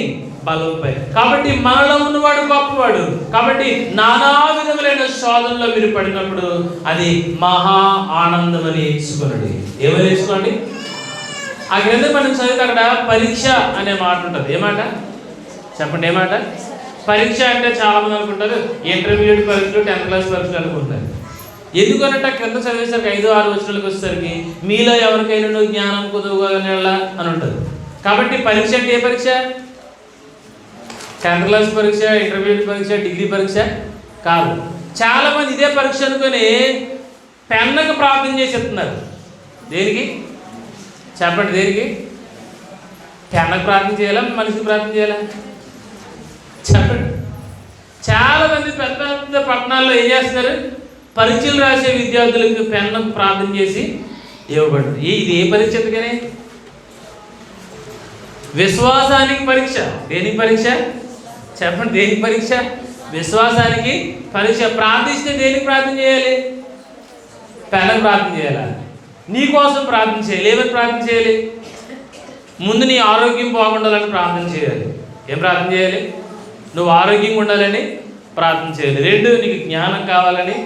బలంపై. కాబట్టి మనలో ఉన్నవాడు గొప్పవాడు. కాబట్టి నానా విధములైన శోధనలో మీరు పడినప్పుడు అది మహా ఆనందం అని ఎంచుకున్నాడు. ఏమని ఎంచుకోండి? ఆ గ్రంథం మనం చదివితే అక్కడ పరీక్ష అనే మాట ఉంటుంది. ఏమాట చెప్పండి? ఏమాట? పరీక్ష అంటే చాలా మంది అనుకుంటారు ఇంటర్మీడియట్ పరీక్షలు, 10th క్లాస్ పరీక్షలు అనుకుంటారు. ఎందుకనంటే కింద చదివేసరికి 5-6 వచనాలకు వచ్చేసరికి మీలో ఎవరికైనా జ్ఞానం కుదువగలనేలా అని ఉంటుంది. కాబట్టి పరీక్ష అంటే ఏ పరీక్ష? 10th క్లాస్ పరీక్ష, ఇంటర్మీడియట్ పరీక్ష, డిగ్రీ పరీక్ష కాదు. చాలామంది ఇదే పరీక్ష అనుకొని పెన్నకు ప్రార్థన చేసి చెప్తున్నారు. దేనికి చెప్పండి? దేనికి? పెన్నకు ప్రార్థన చేయాలా, మనిషికి ప్రార్థన చేయాలా? చెప్పండి. చాలామంది పెద్ద పెద్ద పట్టణాల్లో ఏం చేస్తున్నారు? పరీక్షలు రాసే విద్యార్థులకు పెన్నుకు ప్రార్థన చేసి ఇవ్వబడుతుంది. ఇది ఏ పరీక్ష? ఎందుకని? విశ్వాసానికి పరీక్ష. దేనికి పరీక్ష? చెప్పండి? దేనికి పరీక్ష? విశ్వాసానికి పరీక్ష. ప్రార్థిస్తే దేనికి ప్రార్థన చేయాలి? పెన్నుకు ప్రార్థన చేయాలా? నీ కోసం ప్రార్థన చేయాలి. ఏమని ప్రార్థన చేయాలి? ముందు నీ ఆరోగ్యం బాగుండాలని ప్రార్థన చేయాలి. ఏం ప్రార్థన చేయాలి? నువ్వు ఆరోగ్యంగా ఉండాలని ప్రార్థన చేయాలి. 2, నీకు జ్ఞానం కావాలని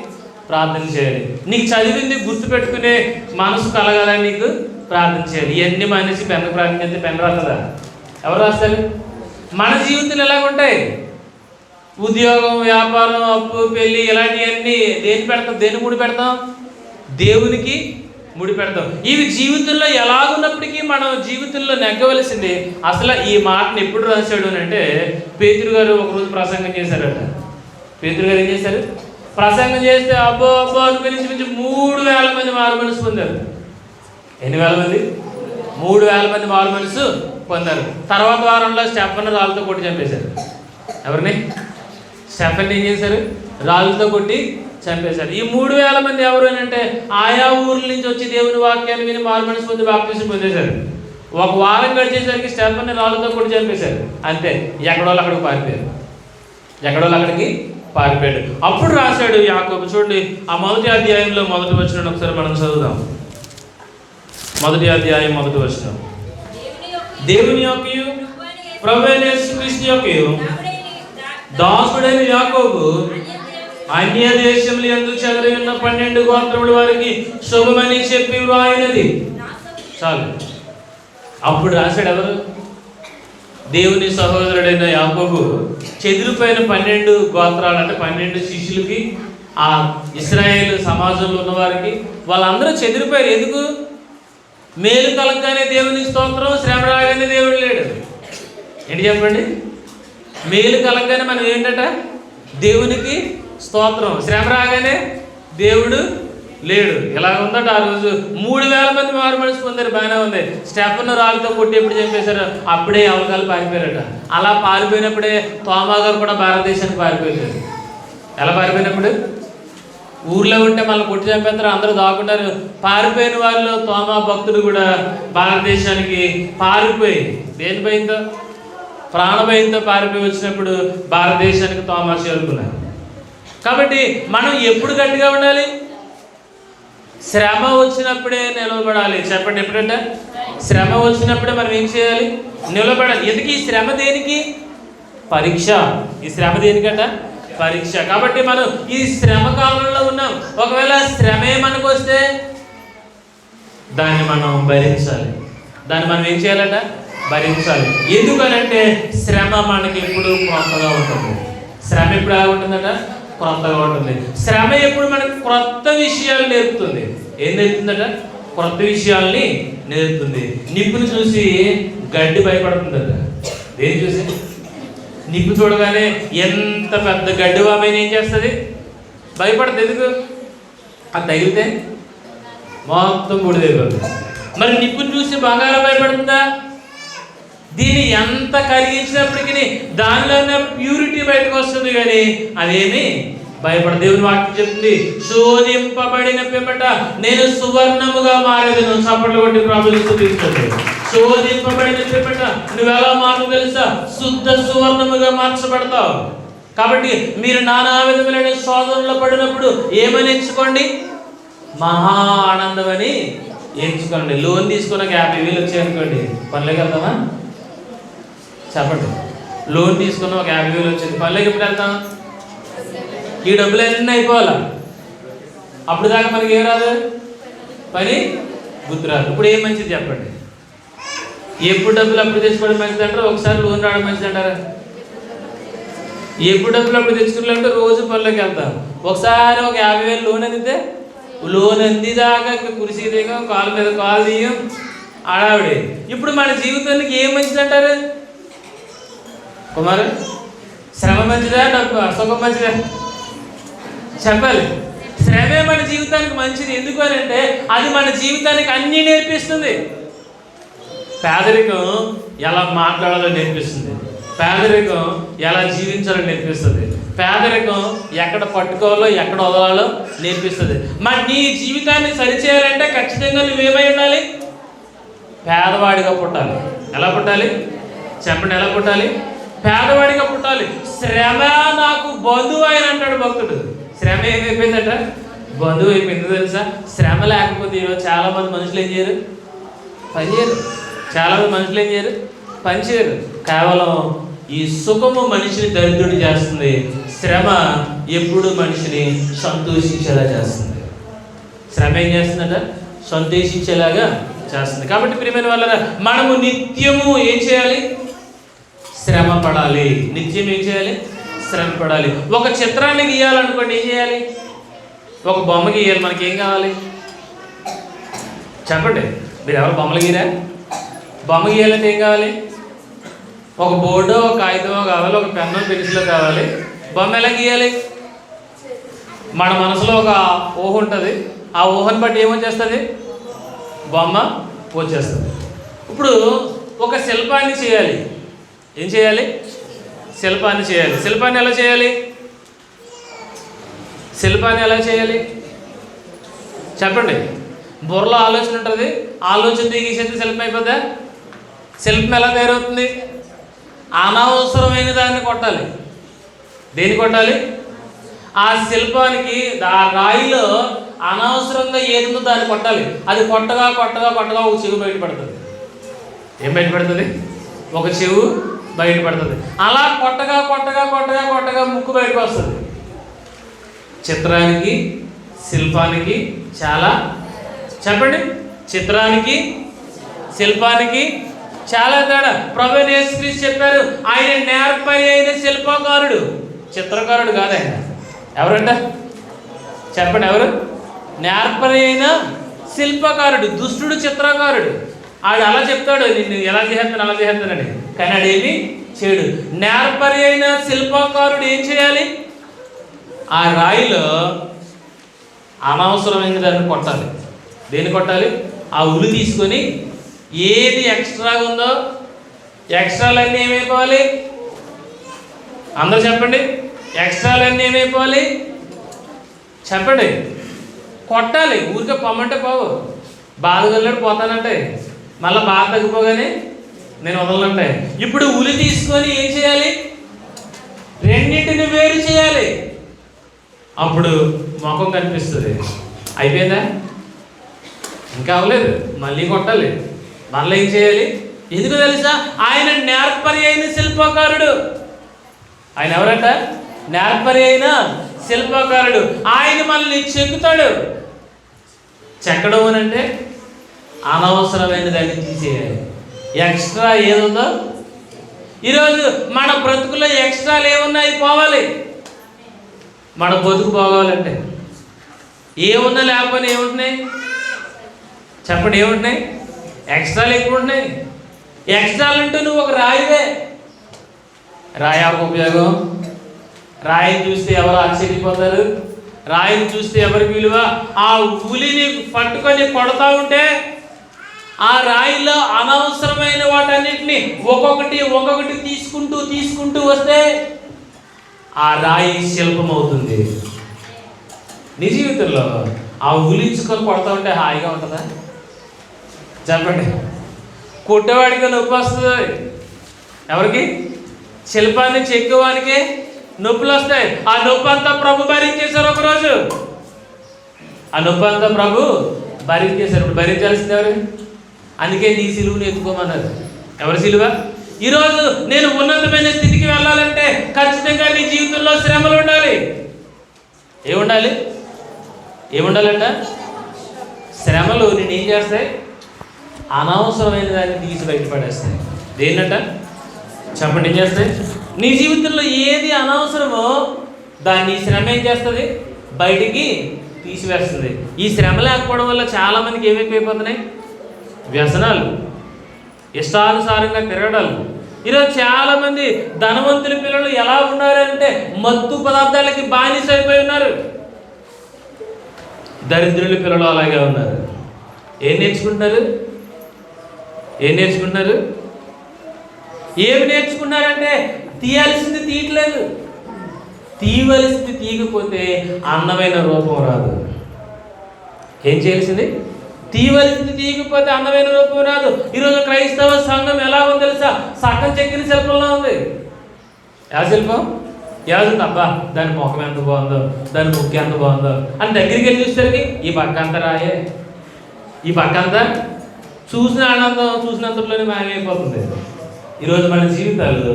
ప్రార్థన చేయాలి. నీకు చదివింది గుర్తుపెట్టుకునే మనసు కలగాలని నీకు ప్రార్థన చేయాలి. ఇవన్నీ మనిషి పెన్ను ప్రార్థన చేస్తే పెన్ను రాస్తుందా? ఎవరు రాస్తారు? మన జీవితాలు ఎలాగుంటాయి? ఉద్యోగం, వ్యాపారం, అప్పు, పెళ్ళి ఇలాంటివన్నీ దేని పెడతాం? దేని ముడి పెడతాం? దేవునికి ముడి పెడతాం. ఇవి జీవితంలో ఎలాగున్నప్పటికీ మనం జీవితంలో నెగ్గవలసింది. అసలు ఈ మాటను ఎప్పుడు రాశాడు అని అంటే పేతురు గారు ఒకరోజు ప్రసంగం చేశారట. పేతురు గారు ఏం చేశారు? ప్రసంగం చేస్తే అబ్బో అనుకుని 3,000 మంది మారు మనసు పొందారు. ఎన్ని వేల మంది? 3,000 మంది మారు మనసు పొందారు. తర్వాత వారంలో స్టెఫన్ రాళ్ళతో కొట్టి చంపేశారు. ఎవరిని? స్టెఫన్ ఏం చేశారు? రాళ్ళతో కొట్టి చంపేశారు. ఈ 3,000 మంది ఎవరు అని అంటే ఆయా ఊర్ల నుంచి వచ్చి దేవుని వాక్యాన్ని విని మారు మనసు పొంది బాప్తిసం పొందేశారు. ఒక వారం గడిచేసరికి స్టెఫన్ని రాళ్ళతో కొట్టి చంపేశారు. అంతే. ఎక్కడోళ్ళు అక్కడికి పారిపోయారు. అక్కడికి పారిపోయాడు. అప్పుడు రాశాడు యాకోబు. చూడండి, ఆ 1వ అధ్యాయంలో 1వ వచనం ఒకసారి మనం చదువుదాం. 1వ అధ్యాయం 1వ వచనం. దేవుని యొక్కయు ప్రభువైన యేసుక్రీస్తు యొక్కయు దాసుడైన యాకోబు అన్య దేశములు యందు చెదరి ఉన్న 12 గోత్రముల వారికి శుభమని చెప్పి వ్రాయినది. చాలు. అప్పుడు రాశాడు ఎవరు? దేవుని సహోదరుడైన యాకోబు చెదిరిపోయిన 12 గోత్రాలు అంటే 12 శిష్యులకి, ఆ ఇశ్రాయేలు సమాజంలో ఉన్నవారికి, వాళ్ళందరూ చెదిరిపోయారు. ఎందుకు? మేలు కలగగానే దేవుని స్తోత్రం, శ్రమ రాగానే దేవుడు లేడు. ఏంటి చెప్పండి? మేలు కలగగానే మనం ఏంటట? దేవునికి స్తోత్రం. శ్రమ రాగానే దేవుడు లేడు. ఇలా ఉందట. ఆ రోజు 3,000 మంది మారు మనసు పొందారు. బాగానే ఉంది. స్టెఫన్ రాళ్ళతో కొట్టి ఎప్పుడు చంపేశారు? అప్పుడే అవకాలు పారిపోయారట. అలా పారిపోయినప్పుడే తోమా గారు కూడా భారతదేశానికి పారిపోయారు. ఎలా పారిపోయినప్పుడు? ఊర్లో ఉంటే మళ్ళీ కొట్టి చంపేస్తారు, అందరూ దాక్కున్నారు. పారిపోయిన వాళ్ళు తోమా భక్తుడు కూడా భారతదేశానికి పారిపోయి దేని భయంతో? ప్రాణభయంతో పారిపోయి వచ్చినప్పుడు భారతదేశానికి తోమా చేరుకున్నారు. కాబట్టి మనం ఎప్పుడు గట్టిగా ఉండాలి? శ్రమ వచ్చినప్పుడే నిలబడాలి. చెప్పండి, ఎప్పుడంటే శ్రమ వచ్చినప్పుడే మనం ఏం చేయాలి? నిలబడాలి. ఎందుకు ఈ శ్రమ? దేనికి? పరీక్ష. ఈ శ్రమ దేనికంట? పరీక్ష. కాబట్టి మనం ఈ శ్రమ కాలంలో ఉన్నాం. ఒకవేళ శ్రమే మనకు వస్తే దాన్ని మనం భరించాలి. దాన్ని మనం ఏం చేయాలంట? భరించాలి. ఎందుకనంటే శ్రమ మనకి ఎప్పుడు క్రొత్తగా ఉంటుంది. శ్రమ ఎప్పుడు ఎలా ఉంటుందట? క్రొత్తగా ఉంటుంది. శ్రమ ఎప్పుడు మనకు క్రొత్త విషయాలు నేర్పుతుంది. ఏం నేర్పుతుందట? క్రొత్త విషయాల్ని నేర్పుతుంది. నిప్పుని చూసి గడ్డి భయపడుతుందట. ఏం చూసి? నిప్పు చూడగానే ఎంత పెద్ద గడ్డి వామైనా ఏం చేస్తుంది? భయపడుతుంది. ఎందుకు? అది తగిలితే మొత్తం బూడిదైపోతుంది. మరి నిప్పుని చూసి బంగారం భయపడుతుందా? దీన్ని ఎంత కరిగించినప్పటికీ దానిలో ఉన్న ప్యూరిటీ బయటకు వస్తుంది, కానీ అదేమి భయపడదు. దేవుని వాక్యం చెప్తుంది, శోధింపబడిన పిమ్మట నేను సువర్ణముగా మారేదను. చప్పట్లు కొట్టి ప్రభువుని స్తుతించండి. శోధింపబడిన పిమ్మట నువ్వు ఎలా మారు తెలుసా? శుద్ధ సువర్ణముగా మార్చబడతావు. కాబట్టి మీరు నానా విధములైన శోధనలో పడినప్పుడు ఏమని ఎంచుకోండి? మహా ఆనందం అని ఎంచుకోండి. లోన్ తీసుకున్నాక 50,000 వచ్చాయనుకోండి, పనులకి వెళ్తామా? చెప్పండి. లోన్ తీసుకున్న ఒక 50,000 వచ్చింది, పనులకి ఎప్పుడు వెళ్తాం? ఈ డబ్బులు అన్నీ అయిపోవాలా? అప్పుడు దాకా మనకి ఏం రాదు, పని గుర్తురాదు. ఇప్పుడు ఏం మంచిది చెప్పండి? ఎప్పుడు డబ్బులు అప్పుడు తెచ్చుకోవడం మంచిది అంటారా? ఒకసారి లోన్ రావడం మంచిది అంటారా? ఎప్పుడు డబ్బులు అప్పుడు తెచ్చుకున్నారంటే రోజు పనులకి వెళ్తాం. ఒకసారి ఒక 50,000 లోన్ అందితే లోన్ అందిదాకా కురిసి దిగం, కాలు మీద కాలు తీయం, ఆడావిడే. ఇప్పుడు మన జీవితానికి ఏం మంచిది అంటారు కుమారు? శ్రమ మంచిదా, డబ్బు సుఖం మంచిదా? చెప్పాలి. శ్రమే మన జీవితానికి మంచిది. ఎందుకు అని అంటే అది మన జీవితానికి అన్నీ నేర్పిస్తుంది. పేదరికం ఎలా మాట్లాడాలో నేర్పిస్తుంది, పేదరికం ఎలా జీవించాలో నేర్పిస్తుంది, పేదరికం ఎక్కడ పట్టుకోవాలో ఎక్కడ వదలాలో నేర్పిస్తుంది. మరి నీ జీవితాన్ని సరిచేయాలంటే ఖచ్చితంగా నువ్వేమై ఉండాలి? పేదవాడిగా పుట్టాలి. ఎలా పుట్టాలి చెప్పండి? ఎలా పుట్టాలి? పేదవాడిగా పుట్టాలి. శ్రమ నాకు బంధువు ఆయన అంటాడు భక్తుడు. శ్రమ ఏమైపోయిందట? బంధువు అయిపోయింది. తెలుసా? శ్రమ లేకపోతే ఈరోజు చాలామంది మనుషులు ఏం చేయరు? పని చేయరు. చాలామంది మనుషులు ఏం చేయరు? పని చేయరు. కేవలం ఈ సుఖము మనిషిని దరిద్రుడి చేస్తుంది, శ్రమ ఎప్పుడు మనిషిని సంతోషించేలా చేస్తుంది. శ్రమ ఏం చేస్తుందట? సంతోషించేలాగా చేస్తుంది. కాబట్టి ప్రియమైన వాళ్ళ మనము నిత్యము ఏం చేయాలి? శ్రమ పడాలి. నిత్యం ఏం చేయాలి? శ్రమ పడాలి. ఒక చిత్రాన్ని గీయాలనుకోండి, ఏం చేయాలి? ఒక బొమ్మ గీయాలి. మనకి ఏం కావాలి చెప్పండి? మీరు ఎవరు బొమ్మలు గీరా? బొమ్మ గీయాలంటే ఏం కావాలి? ఒక బోర్డు, ఒక కాగితమో కావాలి, ఒక పెన్ను, పెన్సిల్ కావాలి. బొమ్మ ఎలా గీయాలి? మన మనసులో ఒక ఊహ ఉంటుంది, ఆ ఊహను బట్టి ఏమొచ్చేస్తుంది? బొమ్మ వచ్చేస్తుంది. ఇప్పుడు ఒక శిల్పాన్ని చేయాలి. ఏం చేయాలి? శిల్పాన్ని చేయాలి. శిల్పాన్ని ఎలా చేయాలి? శిల్పాన్ని ఎలా చేయాలి చెప్పండి? బుర్రలో ఆలోచన ఉంటుంది, ఆలోచన దిగేసేది శిల్పం అయిపోద్దా? శిల్పం ఎలా తయారవుతుంది? అనవసరమైన దాన్ని కొట్టాలి. దేన్ని కొట్టాలి? ఆ శిల్పానికి ఆ రాయిలో అనవసరంగా ఏదుందో దాన్ని కొట్టాలి. అది కొట్టగా కొట్టగా కొట్టగా ఒక చెవు బయటపడుతుంది. ఏం బయటపడుతుంది? ఒక చెవు బయటపడుతుంది. అలా కొట్టగా కొట్టగా కొట్టగా కొట్టగా ముక్కు బయటకు వస్తుంది. చిత్రానికి శిల్పానికి చాలా చెప్పండి? చిత్రానికి శిల్పానికి చాలా తేడా. ప్రభువైన యేసుక్రీస్తు చెప్పారు, ఆయన నేర్పరి అయిన శిల్పకారుడు, చిత్రకారుడు కాదు ఆయన. ఎవరంట చెప్పండి? ఎవరు? నేర్పరి అయిన శిల్పకారుడు. దుష్టుడు చిత్రకారుడు. ఆడు అలా చెప్తాడు, నిన్ను ఎలా చేస్తాను అలా చేస్తానని, కానీ ఆడేమి చేయడు. నేర్పరి అయిన శిల్పకారుడు ఏం చేయాలి? ఆ రాయిలో అనవసరమైన దాన్ని కొట్టాలి. దేన్ని కొట్టాలి? ఆ ఉలి తీసుకొని ఏది ఎక్స్ట్రాగా ఉందో ఎక్స్ట్రాలన్నీ ఏమైపోవాలి? అందరూ చెప్పండి. ఎక్స్ట్రాలన్నీ ఏమైపోవాలి చెప్పండి? కొట్టాలి. ఊరికే పొమ్మంటే పోవు. బాధ వెళ్ళాడు పోతానంటే, మళ్ళీ బాధ తగ్గిపోగానే నేను వదలంటే. ఇప్పుడు ఉలి తీసుకొని ఏం చేయాలి? రెండింటిని వేరు చేయాలి. అప్పుడు ముఖం కనిపిస్తుంది. అయిపోయిందా? ఇంకా అవ్వలేదు. మళ్ళీ కొట్టాలి. మళ్ళీ ఏం చేయాలి? ఎందుకు తెలుసా? ఆయన నేర్పరి అయిన శిల్పకారుడు. ఆయన ఎవరంట? నేర్పరి అయిన శిల్పకారుడు. ఆయన మనల్ని చెక్కుతాడు. చెక్కడం అని అంటే అనవసరమైన దాన్ని తీసేయాలి. ఎక్స్ట్రా ఏదుందో ఈరోజు మన బ్రతుకులో ఎక్స్ట్రాలు ఏమున్నాయి పోవాలి. మన బతుకు పోవాలంటే ఏమున్నా లేకపోయినా ఏముంటున్నాయి చెప్పండి? ఏముంటున్నాయి? ఎక్స్ట్రాలు ఎక్కువ ఉంటున్నాయి. ఎక్స్ట్రాలు అంటే నువ్వు ఒక రాయివే. రాయి ఒక ఉపయోగం. రాయిని చూస్తే ఎవరు ఆశ్చర్యపోతారు? రాయిని చూస్తే ఎవరికి విలువ? ఆ ఉలిని పట్టుకొని కొడతా ఉంటే ఆ రాయిలో అనవసరమైన వాటన్నిటిని ఒక్కొక్కటి తీసుకుంటూ వస్తే ఆ రాయి శిల్పం అవుతుంది. నీ జీవితంలో ఆ ఉలించుకొని కొడతా ఉంటే హాయిగా ఉంటుందా? చెప్పండి. కొట్టేవాడికి నొప్పి వస్తుంది. ఎవరికి? శిల్పాన్ని చెక్కువానికి నొప్పులు వస్తాయి. ఆ నొప్పి అంతా ప్రభు భరించేశారు. ఒకరోజు ఆ నొప్పి అంతా ప్రభు భరించేశారు. ఇప్పుడు భరించాల్సింది ఎవరు? అందుకే నీ సిలువను ఎత్తుకోమన్నారు. ఎవరి సిలువ? ఈరోజు నేను ఉన్నతమైన స్థితికి వెళ్ళాలంటే ఖచ్చితంగా నీ జీవితంలో శ్రమలు ఉండాలి. ఏముండాలంట? శ్రమలు నేను ఏం చేస్తాయి? అనవసరమైన దాన్ని తీసి బయటపడేస్తాయి. దేన్నట? చెప్పండి, ఏం చేస్తాయి? నీ జీవితంలో ఏది అనవసరమో దాన్ని శ్రమ ఏం చేస్తుంది? బయటికి తీసివేస్తుంది. ఈ శ్రమ లేకపోవడం వల్ల చాలామందికి ఏమైపోతున్నాయి? వ్యసనాలు, ఇష్టానుసారంగా తిరగడాలు. ఈరోజు చాలామంది ధనవంతుల పిల్లలు ఎలా ఉన్నారంటే మత్తు పదార్థాలకి బానిస అయిపోయి ఉన్నారు. దరిద్రుల పిల్లలు అలాగే ఉన్నారు. ఏం నేర్చుకుంటున్నారు? ఏమి నేర్చుకున్నారంటే తీయాల్సింది తీయట్లేదు. తీయవలసింది తీయకపోతే అందమైన రూపం రాదు. ఏం చేయాల్సింది? తీయవలసింది తీయకపోతే అందమైన రూపం రాదు. ఈరోజు క్రైస్తవ సంఘం ఎలా ఉందో తెలుసా? సగం చెక్కిన శిల్పంలో ఉంది. ఏ శిల్పం? ఏదంటే అబ్బా దాని ముఖం ఎంత బాగుందో, దాని ముక్కు ఎంత బాగుందో అని దగ్గరికి వెళ్ళి చూసేసరికి ఈ పక్క అంతా రాయే, ఈ పక్క అంతా చూసిన ఆనందం చూసినంతలోనే మాయమైపోతుంది. ఈరోజు మన జీవితాలు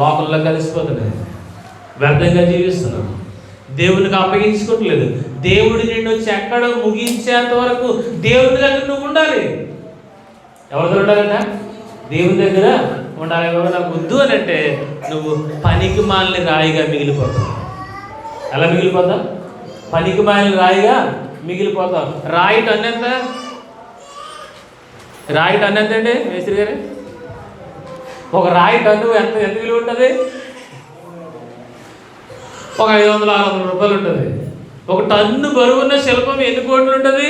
లోకంలో కలిసిపోతున్నాయి. వ్యర్థంగా జీవిస్తున్నాం. దేవునికి అప్పగించుకోవట్లేదు. దేవుడు నిన్ను చెక్కడం ముగించేంత వరకు దేవుడి దగ్గర నువ్వు ఉండాలి. ఎవరితో ఉండాలంట? దేవుని దగ్గర ఉండాలి. ఎవరు నాకు వద్దు అని అంటే నువ్వు పనికి మాలిన రాయిగా మిగిలిపోతావు. ఎలా మిగిలిపోతావు? పనికి మాలిన రాయిగా మిగిలిపోతావు. రాయి టన్నెంత అండి మేస్త్రి గారు? ఒక రాయి టన్ను ఎంత విలువ ఉంటుంది? ఒక 500-600 రూపాయలు ఉంటుంది. ఒక టన్ను బరువున్న శిల్పం ఎన్ని కోట్లు ఉంటుంది?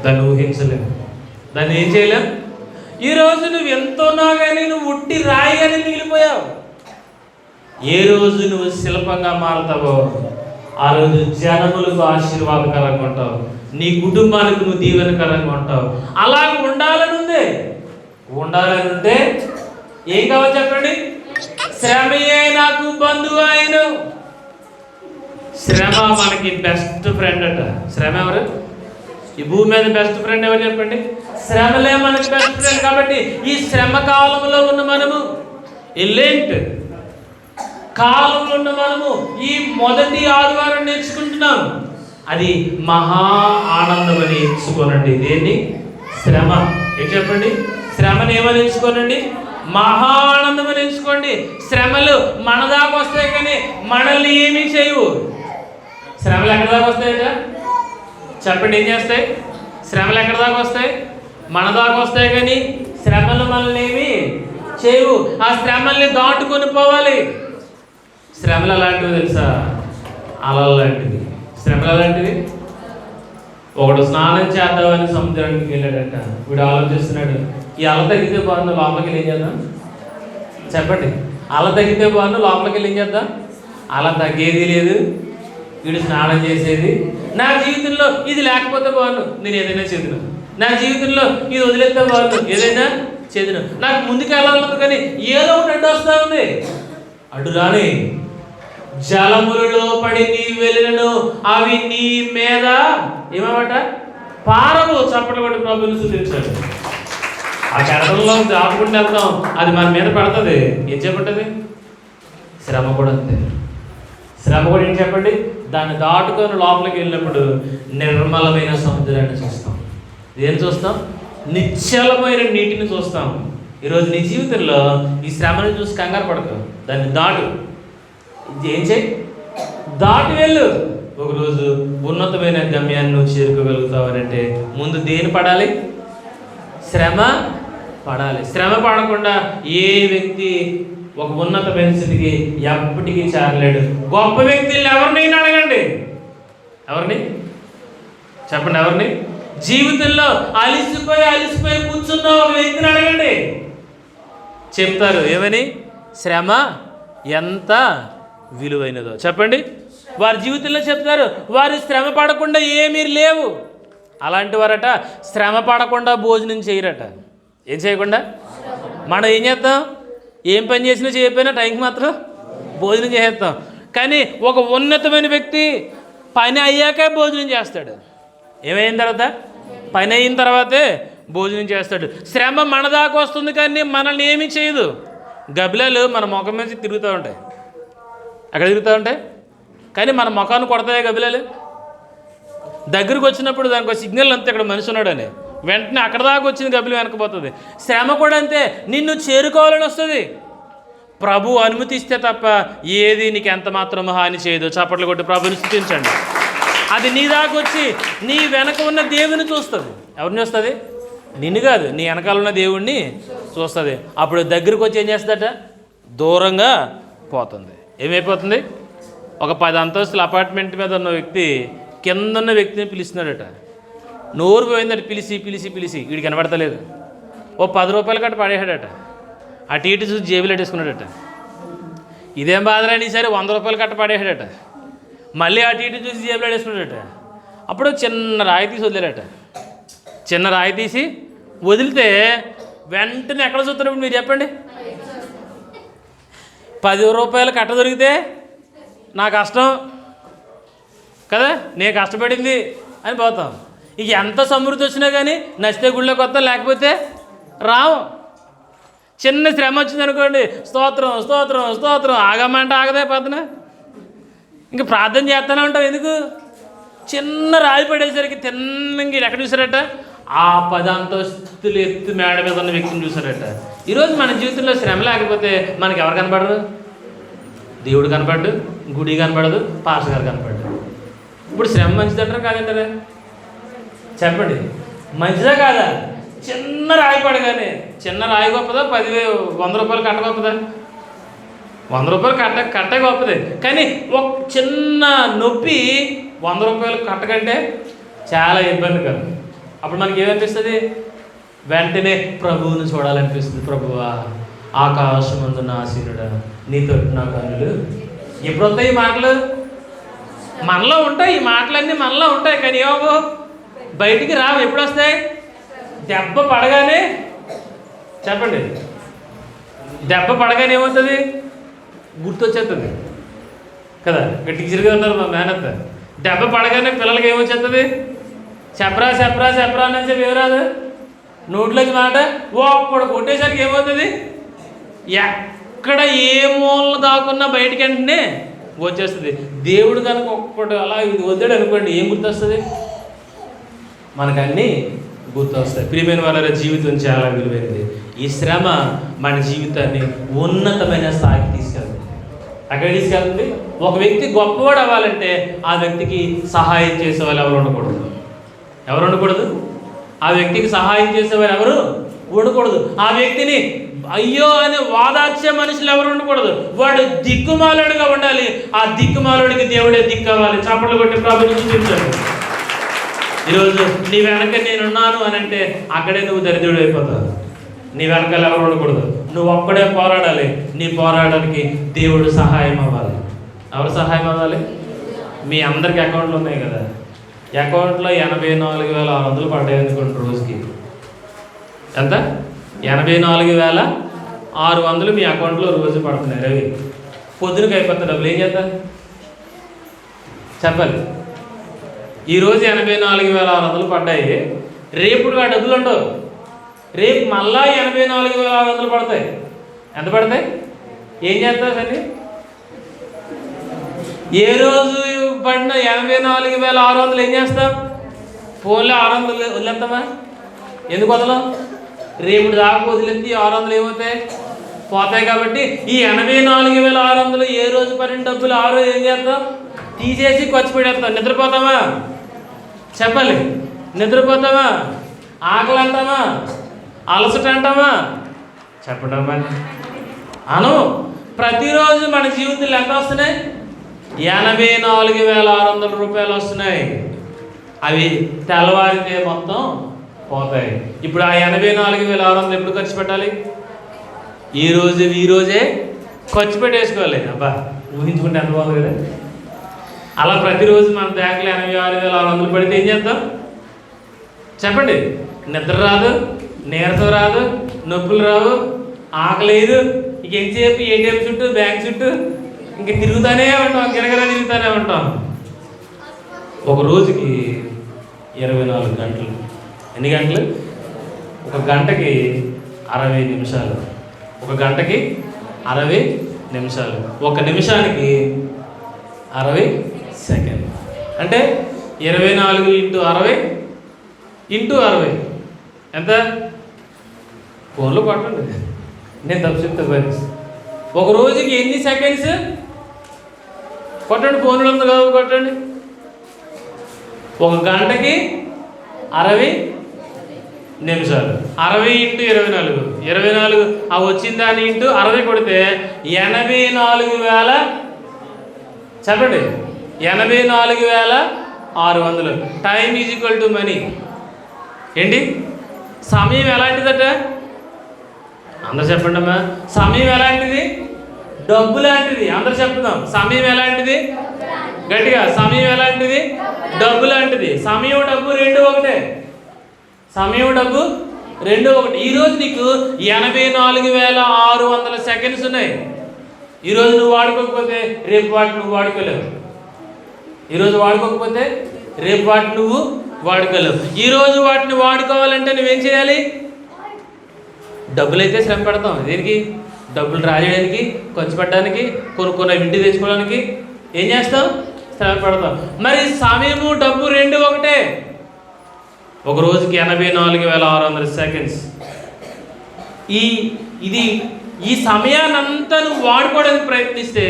దాన్ని ఊహించలేము. దాన్ని ఏం చేయలేం. ఈరోజు నువ్వు ఎంతోనా కానీ నువ్వు ఉట్టి రాయిగానే మిగిలిపోయావు. ఏ రోజు నువ్వు శిల్పంగా మారుతావో ఆ రోజు జనములకు ఆశీర్వాదకరంగా ఉంటావు. నీ కుటుంబానికి నువ్వు దీవెనకరంగా ఉంటావు. అలాగ ఉండాలని ఉంటే ఏం కావాలి చెప్పండి? శ్రమయే నాకు బంధువు ఆయన. శ్రమ మనకి బెస్ట్ ఫ్రెండ్ అట. శ్రమ ఎవరు? ఈ భూమి మీద బెస్ట్ ఫ్రెండ్ ఎవరు చెప్పండి? శ్రమలే మనకి బెస్ట్ ఫ్రెండ్. కాబట్టి ఈ శ్రమ కాలంలో ఉన్న మనము, ఎల్లెంట్ కాలంలో ఉన్న మనము ఈ మొదటి ఆదివారం నేర్చుకుంటున్నాం. అది మహా ఆనందం అని ఎంచుకోనండి. దేన్ని? శ్రమ. ఏం చెప్పండి? శ్రమని ఏమని ఎంచుకోనండి? మహా ఆనందం అని ఎంచుకోండి. శ్రమలు మన దాకా వస్తాయి కానీ మనల్ని ఏమీ చేయవు. శ్రమలు ఎక్కడి దాకా వస్తాయట? చెప్పండి, ఏం చేస్తాయి? శ్రమలు ఎక్కడి దాకా వస్తాయి? మన దాకా వస్తాయి కానీ శ్రమలు మనల్ని ఏమీ చేయవు. ఆ శ్రమల్ని దాటుకొని పోవాలి. శ్రమలు అలాంటివి తెలుసా? అలలు లాంటివి. శ్రమలు అలాంటివి. ఒకడు స్నానం చేద్దామని సముద్రానికి వెళ్ళాడట. వీడు ఆలోచిస్తున్నాడు, ఈ అల తగ్గితే బాగుంది, లోపలికి వెళ్ళి ఏం చేద్దాం? చెప్పండి, అల తగ్గితే బాగుంది, లోపలికి వెళ్ళి ఏం చేద్దాం? అలా తగ్గేది లేదు, వీడు స్నానం చేసేది. నా జీవితంలో ఇది లేకపోతే బాగుండు, నేను ఏదైనా చేదును. నా జీవితంలో ఇది వదిలేస్తే బాగుండు, ఏదైనా చేదును. నాకు ముందుకు వెళ్ళాలన్నది కానీ ఏదో ఒకటి అడ్డు వస్తూ ఉంది. అడ్డు రాని జలములలో పడి నీ వెళ్ళను, అవి నీ మీద ఏమన్నమాట? పారవు. చప్పట్లు కొట్టి ప్రభువుని స్తుతించాడు. ఆ కెరటంలో దాటుకుంటూ వెళ్తాం, అది మన మీద పడుతుంది. ఏం చెప్పండి? శ్రమ కూడా అంతే. శ్రమ కూడా ఏం చెప్పండి? దాన్ని దాటుకొని లోపలికి వెళ్ళినప్పుడు నిర్మలమైన సముద్రాన్ని చూస్తాం. ఏం చూస్తాం? నిశ్చలమైన నీటిని చూస్తాం. ఈరోజు నీ జీవితంలో ఈ శ్రమను చూసి కంగారు పడకు, దాన్ని దాటు. ఏం చేయి? దాటి వెళ్ళు. ఒకరోజు ఉన్నతమైన గమ్యాన్ని నువ్వు చేరుకోగలుగుతావనంటే ముందు దేని పడాలి? శ్రమ పడాలి. శ్రమ పడకుండా ఏ వ్యక్తి ఒక ఉన్నతమైన స్థితికి ఎప్పటికీ చేరలేడు. గొప్ప వ్యక్తుల్ని ఎవరినైనా అడగండి, ఎవరిని చెప్పండి, ఎవరిని జీవితంలో అలిసిపోయి కూర్చున్న ఒక వ్యక్తిని అడగండి, చెప్తారు ఏమని, శ్రమ ఎంత విలువైనదో చెప్పండి. వారి జీవితంలో చెప్తారు, వారు శ్రమ పడకుండా ఏమీ లేవు. అలాంటి వారట శ్రమ పడకుండా భోజనం చేయరట. ఏం చేయకుండా? మనం ఏం చేస్తాం? ఏం పని చేసినా చేయకపోయినా టైంకి మాత్రం భోజనం చేసేస్తాం. కానీ ఒక ఉన్నతమైన వ్యక్తి పని అయ్యాకే భోజనం చేస్తాడు. ఏమైన తర్వాత? పని అయిన తర్వాతే భోజనం చేస్తాడు. శ్రమ మన దాకా వస్తుంది కానీ మనల్ని ఏమీ చేయదు. గబ్బిలాలు మన ముఖం మీద తిరుగుతూ ఉంటాయి, అక్కడ తిరుగుతూ ఉంటాయి, కానీ మన ముఖాన్ని కొడతాయి గబ్బిలాలు. దగ్గరకు వచ్చినప్పుడు దానికి ఒక సిగ్నల్ అంతే, ఇక్కడ మనిషి ఉన్నాడని, వెంటనే అక్కడ దాకా వచ్చింది గబ్బిలం వెనకపోతుంది. శ్రమ కూడా అంతే, నిన్ను చేరుకోవాలని వస్తుంది. ప్రభు అనుమతిస్తే తప్ప ఏది నీకు ఎంత మాత్రం హాని చేయదు. చప్పట్లు కొట్టి ప్రభుని స్తుతించండి. అది నీ దాకా వచ్చి నీ వెనక ఉన్న దేవుని చూస్తుంది. ఎవరిని చూస్తుంది? నిన్ను కాదు, నీ వెనకాల ఉన్న దేవుణ్ణి చూస్తుంది. అప్పుడు దగ్గరికి వచ్చి ఏం చేస్తుందట? దూరంగా పోతుంది. ఏమైపోతుంది? ఒక 10 అంతస్తుల అపార్ట్మెంట్ మీద ఉన్న వ్యక్తి కింద ఉన్న వ్యక్తిని పిలుస్తున్నాడట. నోరు పోయిందట, పిలిచి వీడికి కనబడతలేదు. ఓ 10 రూపాయలు కట్ట పడేసాడట. అటు ఇటు చూసి జేబులు పెట్టేసుకున్నాడట. ఇదేం బాధరాని, ఈసారి 100 రూపాయలు కట్ట పడేసాడట. మళ్ళీ అటు ఇటు చూసి జేబులు పెట్టేసుకున్నాడట. అప్పుడు చిన్న రాయి తీసి వదిలేరట. చిన్న రాయి తీసి వదిలితే వెంటనే ఎక్కడ చూస్తున్నప్పుడు మీరు చెప్పండి? 10 రూపాయలు కట్ట దొరికితే నా కష్టం కదా, నేను కష్టపడింది అని పోతాం. ఇక ఎంత సమృద్ధి వచ్చినా కానీ నచ్చితే గుళ్ళోకి వస్తాం, లేకపోతే రావు. చిన్న శ్రమ వచ్చింది అనుకోండి, స్తోత్రం స్తోత్రం స్తోత్రం, ఆగమంటే ఆగదే పదన, ఇంక ప్రార్థన చేస్తూనే ఉంటాం. ఎందుకు? చిన్న రాయి పడేసరికి తిన్నంగా ఎక్కడ చూసారట? ఆ 10 అంతస్తులు ఎత్తు మేడ మీద ఉన్న వ్యక్తిని చూసారట. ఈరోజు మన జీవితంలో శ్రమ లేకపోతే మనకి ఎవరు కనపడరు? దేవుడు కనపడ్డు, గుడి కనపడదు, పాస్టర్ గారు కనపడ్డు. ఇప్పుడు శ్రమ మంచిదంటారా కాదంటారా? చెప్పండి, మంచిదా కాదా? చిన్న రాయి పడగానే, చిన్న రాయి గొప్పదా? 100 రూపాయలు కట్ట గొప్పదా? 100 రూపాయలు కట్టే గొప్పదే. కానీ ఒక చిన్న నొప్పి 100 రూపాయలు కట్ట కంటే చాలా ఇబ్బందికరం. అప్పుడు మనకి ఏమనిపిస్తుంది? వెంటనే ప్రభువుని చూడాలనిపిస్తుంది. ప్రభువా, ఆకాశమందు నా ఆసీనుడా, నీతో నా కన్నులు. ఎప్పుడు వస్తాయి ఈ మాటలు? మనలో ఉంటాయి, ఈ మాటలన్నీ మనలో ఉంటాయి, కానీ ఏమో బయటికి రావు. ఎప్పుడు వస్తాయి? దెబ్బ పడగానే. చెప్పండి, దెబ్బ పడగానే ఏమవుతుంది? గుర్తొచ్చేస్తుంది కదా. ఇక్కడ టీచర్గా ఉన్నారు మా మేనత్త. దెబ్బ పడగానే పిల్లలకి ఏమొచ్చేస్తుంది? చెప్పరా చెప్పరా చెప్పరా అని చెప్పి ఏమరాదు నోట్లోకి మాట. ఒక్కడు కొట్టేసరికి ఏమవుతుంది? ఎక్కడ ఏ మూలన దాకున్నా బయటికి వెంటనే వచ్చేస్తుంది. దేవుడు కనుక ఒక్కడు అలా ఇది వద్దాడు అనుకోండి, ఏం గుర్తొస్తుంది? మనకన్నీ గుర్తొస్తాయి. ప్రియమైన వాళ్ళ జీవితం చాలా విలువైనది. ఈ శ్రమ మన జీవితాన్ని ఉన్నతమైన స్థాయికి తీసుకెళ్తుంది. అక్కడ తీసుకెళ్తుంది. ఒక వ్యక్తి గొప్పవాడు అవ్వాలంటే ఆ వ్యక్తికి సహాయం చేసే వాళ్ళు ఎవరు ఉండకూడదు. ఎవరు ఉండకూడదు? ఆ వ్యక్తికి సహాయం చేసేవారు ఎవరు ఉండకూడదు. ఆ వ్యక్తిని అయ్యో అని వాదార్చే మనుషులు ఎవరు ఉండకూడదు. వాడు దిక్కుమాలుడిగా ఉండాలి. ఆ దిక్కుమాలుడికి దేవుడే దిక్కు అవ్వాలి. చప్పట్లు కొట్టి ప్రభుని చూపించాడు. ఈరోజు నీ వెనక నేనున్నాను అని అంటే అక్కడే నువ్వు దరిద్రుడు అయిపోతావు. నీ వెనకాల ఎవరు ఉండకూడదు. నువ్వు ఒక్కడే పోరాడాలి. నీ పోరాడానికి దేవుడు సహాయం అవ్వాలి. ఎవరు సహాయం అవ్వాలి? మీ అందరికి అకౌంట్లు ఉన్నాయి కదా. అకౌంట్లో 84,600 పడ్డాయి అనుకోండి రోజుకి. ఎంత? 84,600 మీ అకౌంట్లో రోజు పడుతున్నాయి. రవి పొద్దునకి అయిపోతా డబ్బులు ఏం చేస్తా చెప్పాలి. ఈరోజు 84,600 పడ్డాయి. రేపు ఆ డబ్బులు ఉండవు. రేపు మళ్ళా 84,600 పడతాయి. ఎంత పడతాయి? ఏం చేస్తావు సరే? ఏ రోజు పడిన 84,600 ఏం చేస్తాం? ఫోన్లో 600 వదిలేస్తామా? ఎందుకు వదలం? రేపు దాకా వదిలేస్తే 600 ఏమవుతాయి? పోతాయి. కాబట్టి ఈ 84,600 ఏ రోజు పడిన డబ్బులు ఆ రోజు ఏం చేస్తాం? తీసేసి ఖర్చు పెడేస్తాం. నిద్రపోతామా? చెప్పాలి. నిద్రపోతామా? ఆకలి అంటామా? అలసట అంటామా? చెప్పండమ్మా. అను. ప్రతిరోజు మన జీవితంలో ఎంత వస్తున్నాయి? 84,600 రూపాయలు వస్తున్నాయి. అవి తెల్లవారితే మొత్తం పోతాయి. ఇప్పుడు ఆ 84,600 ఎప్పుడు ఖర్చు పెట్టాలి? ఈరోజే ఖర్చు పెట్టేసుకోవాలి. అబ్బా, ఊహించుకుంటే ఎంత బాగుంది కదా. అలా ప్రతిరోజు మన బ్యాంకులో 86,600 పడితే ఏం చేద్దాం చెప్పండి? నిద్ర రాదు, నీరసం రాదు, నొప్పులు రావు, ఆకలేదు. ఇంక ఎంతసేపు ఏటీఎం చుట్టూ, బ్యాంక్ చుట్టూ ఇంక తిరుగుతానే ఉంటాం, గిరగిర తిరుగుతానే ఉంటాం. ఒక రోజుకి 24 గంటలు. ఎన్ని గంటలు? ఒక గంటకి 60 నిమిషాలు. ఒక గంటకి 60 నిమిషాలు. ఒక నిమిషానికి 60 సెకండ్. అంటే 24 × 60 × 60 ఎంత? ఫోన్లో కొట్టండి, నేను తప్పు చెప్తే బయట. ఒక రోజుకి ఎన్ని సెకండ్స్? కొట్టండి, ఫోన్లో ఉంది కదా, కొట్టండి. ఒక గంటకి 60 నిమిషాలు. 60 × 24. 24 ఆ వచ్చిన దాన్ని ఇంటూ 60 కొడితే 84,000. చెప్పండి, 84,600. Time is equal to money. ఏంటి? సమయం ఎలాంటిదట? అందరు చెప్పండి అమ్మా. సమయం ఎలాంటిది? డబ్బు లాంటిది. అందరు చెప్తున్నాం. సమయం ఎలాంటిది? గట్టిగా. సమయం ఎలాంటిది? డబ్బు లాంటిది. సమయం డబ్బు రెండు ఒకటే. సమయం డబ్బు రెండు ఒకటి. ఈరోజు నీకు 84,600 సెకండ్స్ ఉన్నాయి. ఈరోజు నువ్వు వాడుకోకపోతే రేపు వాటి నువ్వు వాడుకోలేవు. ఈరోజు వాడుకోకపోతే రేపు వాటి నువ్వు వాడుకోలేవు. ఈరోజు వాటిని వాడుకోవాలంటే నువ్వేం చేయాలి? డబ్బులు అయితే శ్రమ పెడతాం. దేనికి? డబ్బులు రాజేయడానికి, ఖర్చు పెట్టడానికి, కొన్ని ఇంటికి తెచ్చుకోవడానికి ఏం చేస్తాం? శ్రమ పెడతాం. మరి సమయము డబ్బు రెండు ఒకటే. ఒక రోజుకి 84,600 సెకండ్స్. ఈ సమయాన్నంతా నువ్వు వాడుకోవడానికి ప్రయత్నిస్తే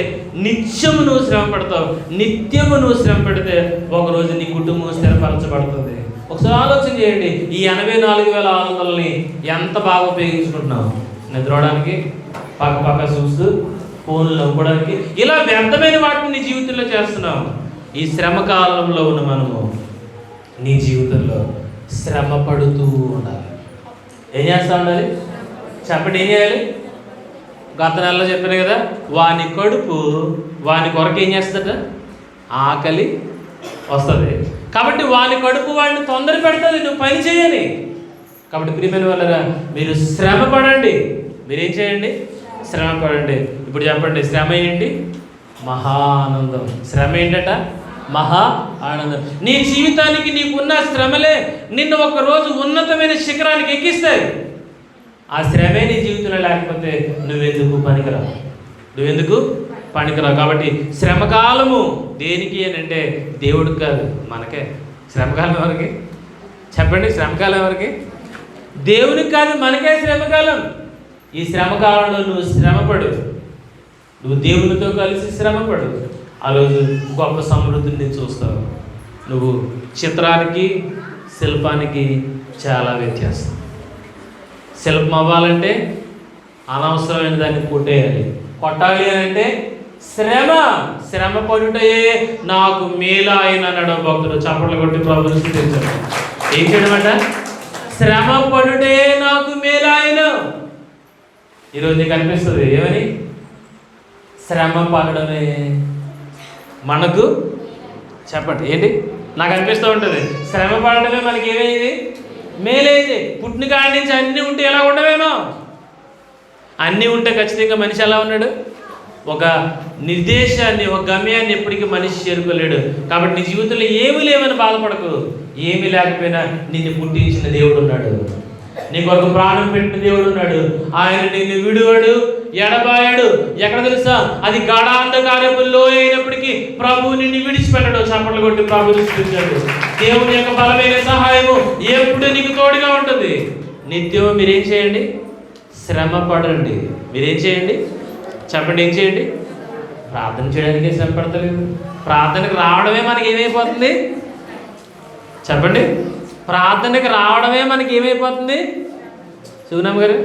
నిత్యము నువ్వు శ్రమ పడతావు. నిత్యము నువ్వు శ్రమ పెడితే ఒకరోజు నీ కుటుంబం స్థిరపరచబడుతుంది. ఒకసారి ఆలోచన చేయండి. ఈ 84,600ని ఎంత బాగా ఉపయోగించుకుంటున్నావు? నిద్రపోవడానికి, పక్క చూస్తూ, ఫోన్లు నవ్వుకోవడానికి, ఇలా వ్యర్థమైన వాటిని నీ జీవితంలో చేస్తున్నావు. ఈ శ్రమ కాలంలో ఉన్న మనము నీ జీవితంలో శ్రమ పడుతూ ఉండాలి. ఏం చేస్తూ ఉండాలి? చెప్పండి, ఏం చేయాలి? గత నెలలో చెప్పాను కదా, వాని కడుపు వాని కొరకు ఏం చేస్తుందట? ఆకలి వస్తుంది. కాబట్టి వాని కడుపు వాడిని తొందర పెడుతుంది నువ్వు పని చేయని. కాబట్టి ప్రియమైన వాళ్ళరా, మీరు శ్రమ పడండి. మీరేం చేయండి? శ్రమ పడండి. ఇప్పుడు చెప్పండి, శ్రమ ఏంటి? మహా ఆనందం. శ్రమ ఏంటట? మహా ఆనందం. నీ జీవితానికి నీకున్న శ్రమలే నిన్ను ఒకరోజు ఉన్నతమైన శిఖరానికి ఎక్కిస్తాయి. ఆ శ్రమే నీ జీవితంలో లేకపోతే నువ్వెందుకు పనికిరావు. కాబట్టి శ్రమకాలము దేనికి అని అంటే దేవుడికి కాదు, మనకే. శ్రమకాలం ఎవరికి? చెప్పండి, శ్రమకాలం ఎవరికి? దేవునికి కాదు, మనకే శ్రమకాలం. ఈ శ్రమకాలంలో నువ్వు శ్రమపడు, నువ్వు దేవునితో కలిసి శ్రమపడు. ఆ రోజు గొప్ప సమృద్ధిని చూస్తావు. నువ్వు చిత్రానికి శిల్పానికి చాలా వ్యత్యాసం. శిల్పం అవ్వాలంటే అనవసరమైన దాన్ని కొట్టేయాలి. కొట్టాలి అని అంటే శ్రమ పడుటయే నాకు మేలు ఆయన అన్నాడు భక్తుడు. చప్పట్లు కొట్టి ప్రభువుని స్తుతించాడు. ఏం చేయడమంట? శ్రమ పడుటే నాకు మేలు ఆయన. ఈరోజు నీకు అనిపిస్తుంది ఏమని? శ్రమ పడడమే మనకు, చెప్పండి ఏంటి? నాకు అనిపిస్తూ ఉంటుంది శ్రమ పడడమే మనకి ఏమైంది? మేలేది. పుట్టిన కాడి నుంచి అన్నీ ఉంటే ఎలా ఉండవేమో. అన్నీ ఉంటే ఖచ్చితంగా మనిషి ఎలా ఉన్నాడు? ఒక నిర్దేశాన్ని, ఒక గమ్యాన్ని ఎప్పటికీ మనిషి చేరుకోలేడు. కాబట్టి నీ జీవితంలో ఏమీ లేవని బాధపడకు. ఏమీ లేకపోయినా నిన్ను పుట్టించిన దేవుడు ఉన్నాడు. నీ కొరకు ప్రాణం పెట్టిన దేవుడు ఉన్నాడు. ఆయన నిన్ను విడువడు, ఎడబాయడు. ఎక్కడ తెలుసా? అది గాఢాంధకారపు లోయ అయినప్పటికీ ప్రభువు నిన్ను విడిచిపెట్టడు. చప్పట్లు కొట్టి ప్రభువుని స్తుతించాడు. దేవుని యొక్క బలమైన సహాయము ఎప్పుడు నీకు తోడుగా ఉంటుంది. నిత్యం మీరేం చేయండి? శ్రమ పడండి. మీరేం చేయండి? చెప్పండి, ఏం చేయండి? ప్రార్థన చేయడానికే శ్రమ పడతలేదు. ప్రార్థనకు రావడమే మనకి ఏమైపోతుంది? చెప్పండి, ప్రార్థనకు రావడమే మనకి ఏమైపోతుంది? శివనామ గారు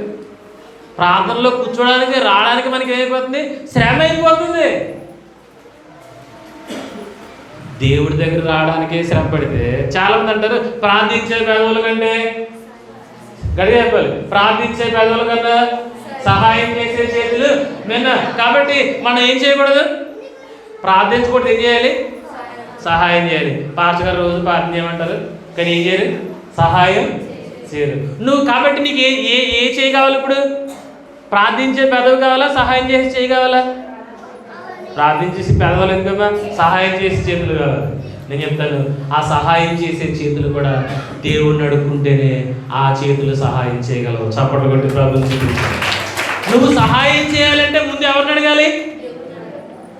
ప్రార్థనలో కూర్చోడానికి రావడానికి మనకి ఏమైపోతుంది? శ్రమ అయిపోతుంది. దేవుడి దగ్గర రావడానికే శ్రమ పడితే చాలామంది అంటారు ప్రార్థించే పేదవుల కంటే, గడిగా చెప్పాలి, ప్రార్థించే పేదవుల కన్నా సహాయం చేసే చేతులు నిన్న. కాబట్టి మనం ఏం చేయకూడదు? ప్రార్థించకూడదు. ఏం చేయాలి? సహాయం చేయాలి. పాస్టర్ గారు రోజు ప్రార్థన చేయమంటారు, కానీ ఏం చేయరు? సహాయం చేయరు. నువ్వు కాబట్టి నీకు ఏ ఏ ఏ చేయి కావాలి? ఇప్పుడు ప్రార్థించే పెదవి కావాలా, సహాయం చేసి చేయి కావాలా? ప్రార్థించేసి పెదవులు ఎందుకమ్మా? సహాయం చేసే చేతులు కావాలి. నేను చెప్తాను, ఆ సహాయం చేసే చేతులు కూడా దేవుణ్ణి అడుక్కుంటేనే ఆ చేతులు సహాయం చేయగలవు. చప్పట్లు కొట్టి ప్రభువుని చూపించాలి. నువ్వు సహాయం చేయాలంటే ముందు ఎవరిని అడగాలి?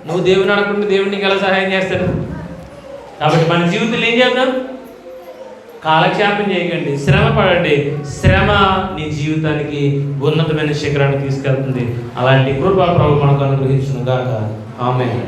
నువ్వు దేవుని అడగకుంటే దేవుడు నీకు ఎలా సహాయం చేస్తాడు? కాబట్టి మన జీవితంలో ఏం చేద్దాం? కాలక్షేపం చేయకండి, శ్రమ పడండి. శ్రమ నీ జీవితానికి ఉన్నతమైన శిఖరాన్ని తీసుకెళ్తుంది. అలాంటి కృప ప్రభు మనకు అనుగ్రహించును గాక. ఆమేన్.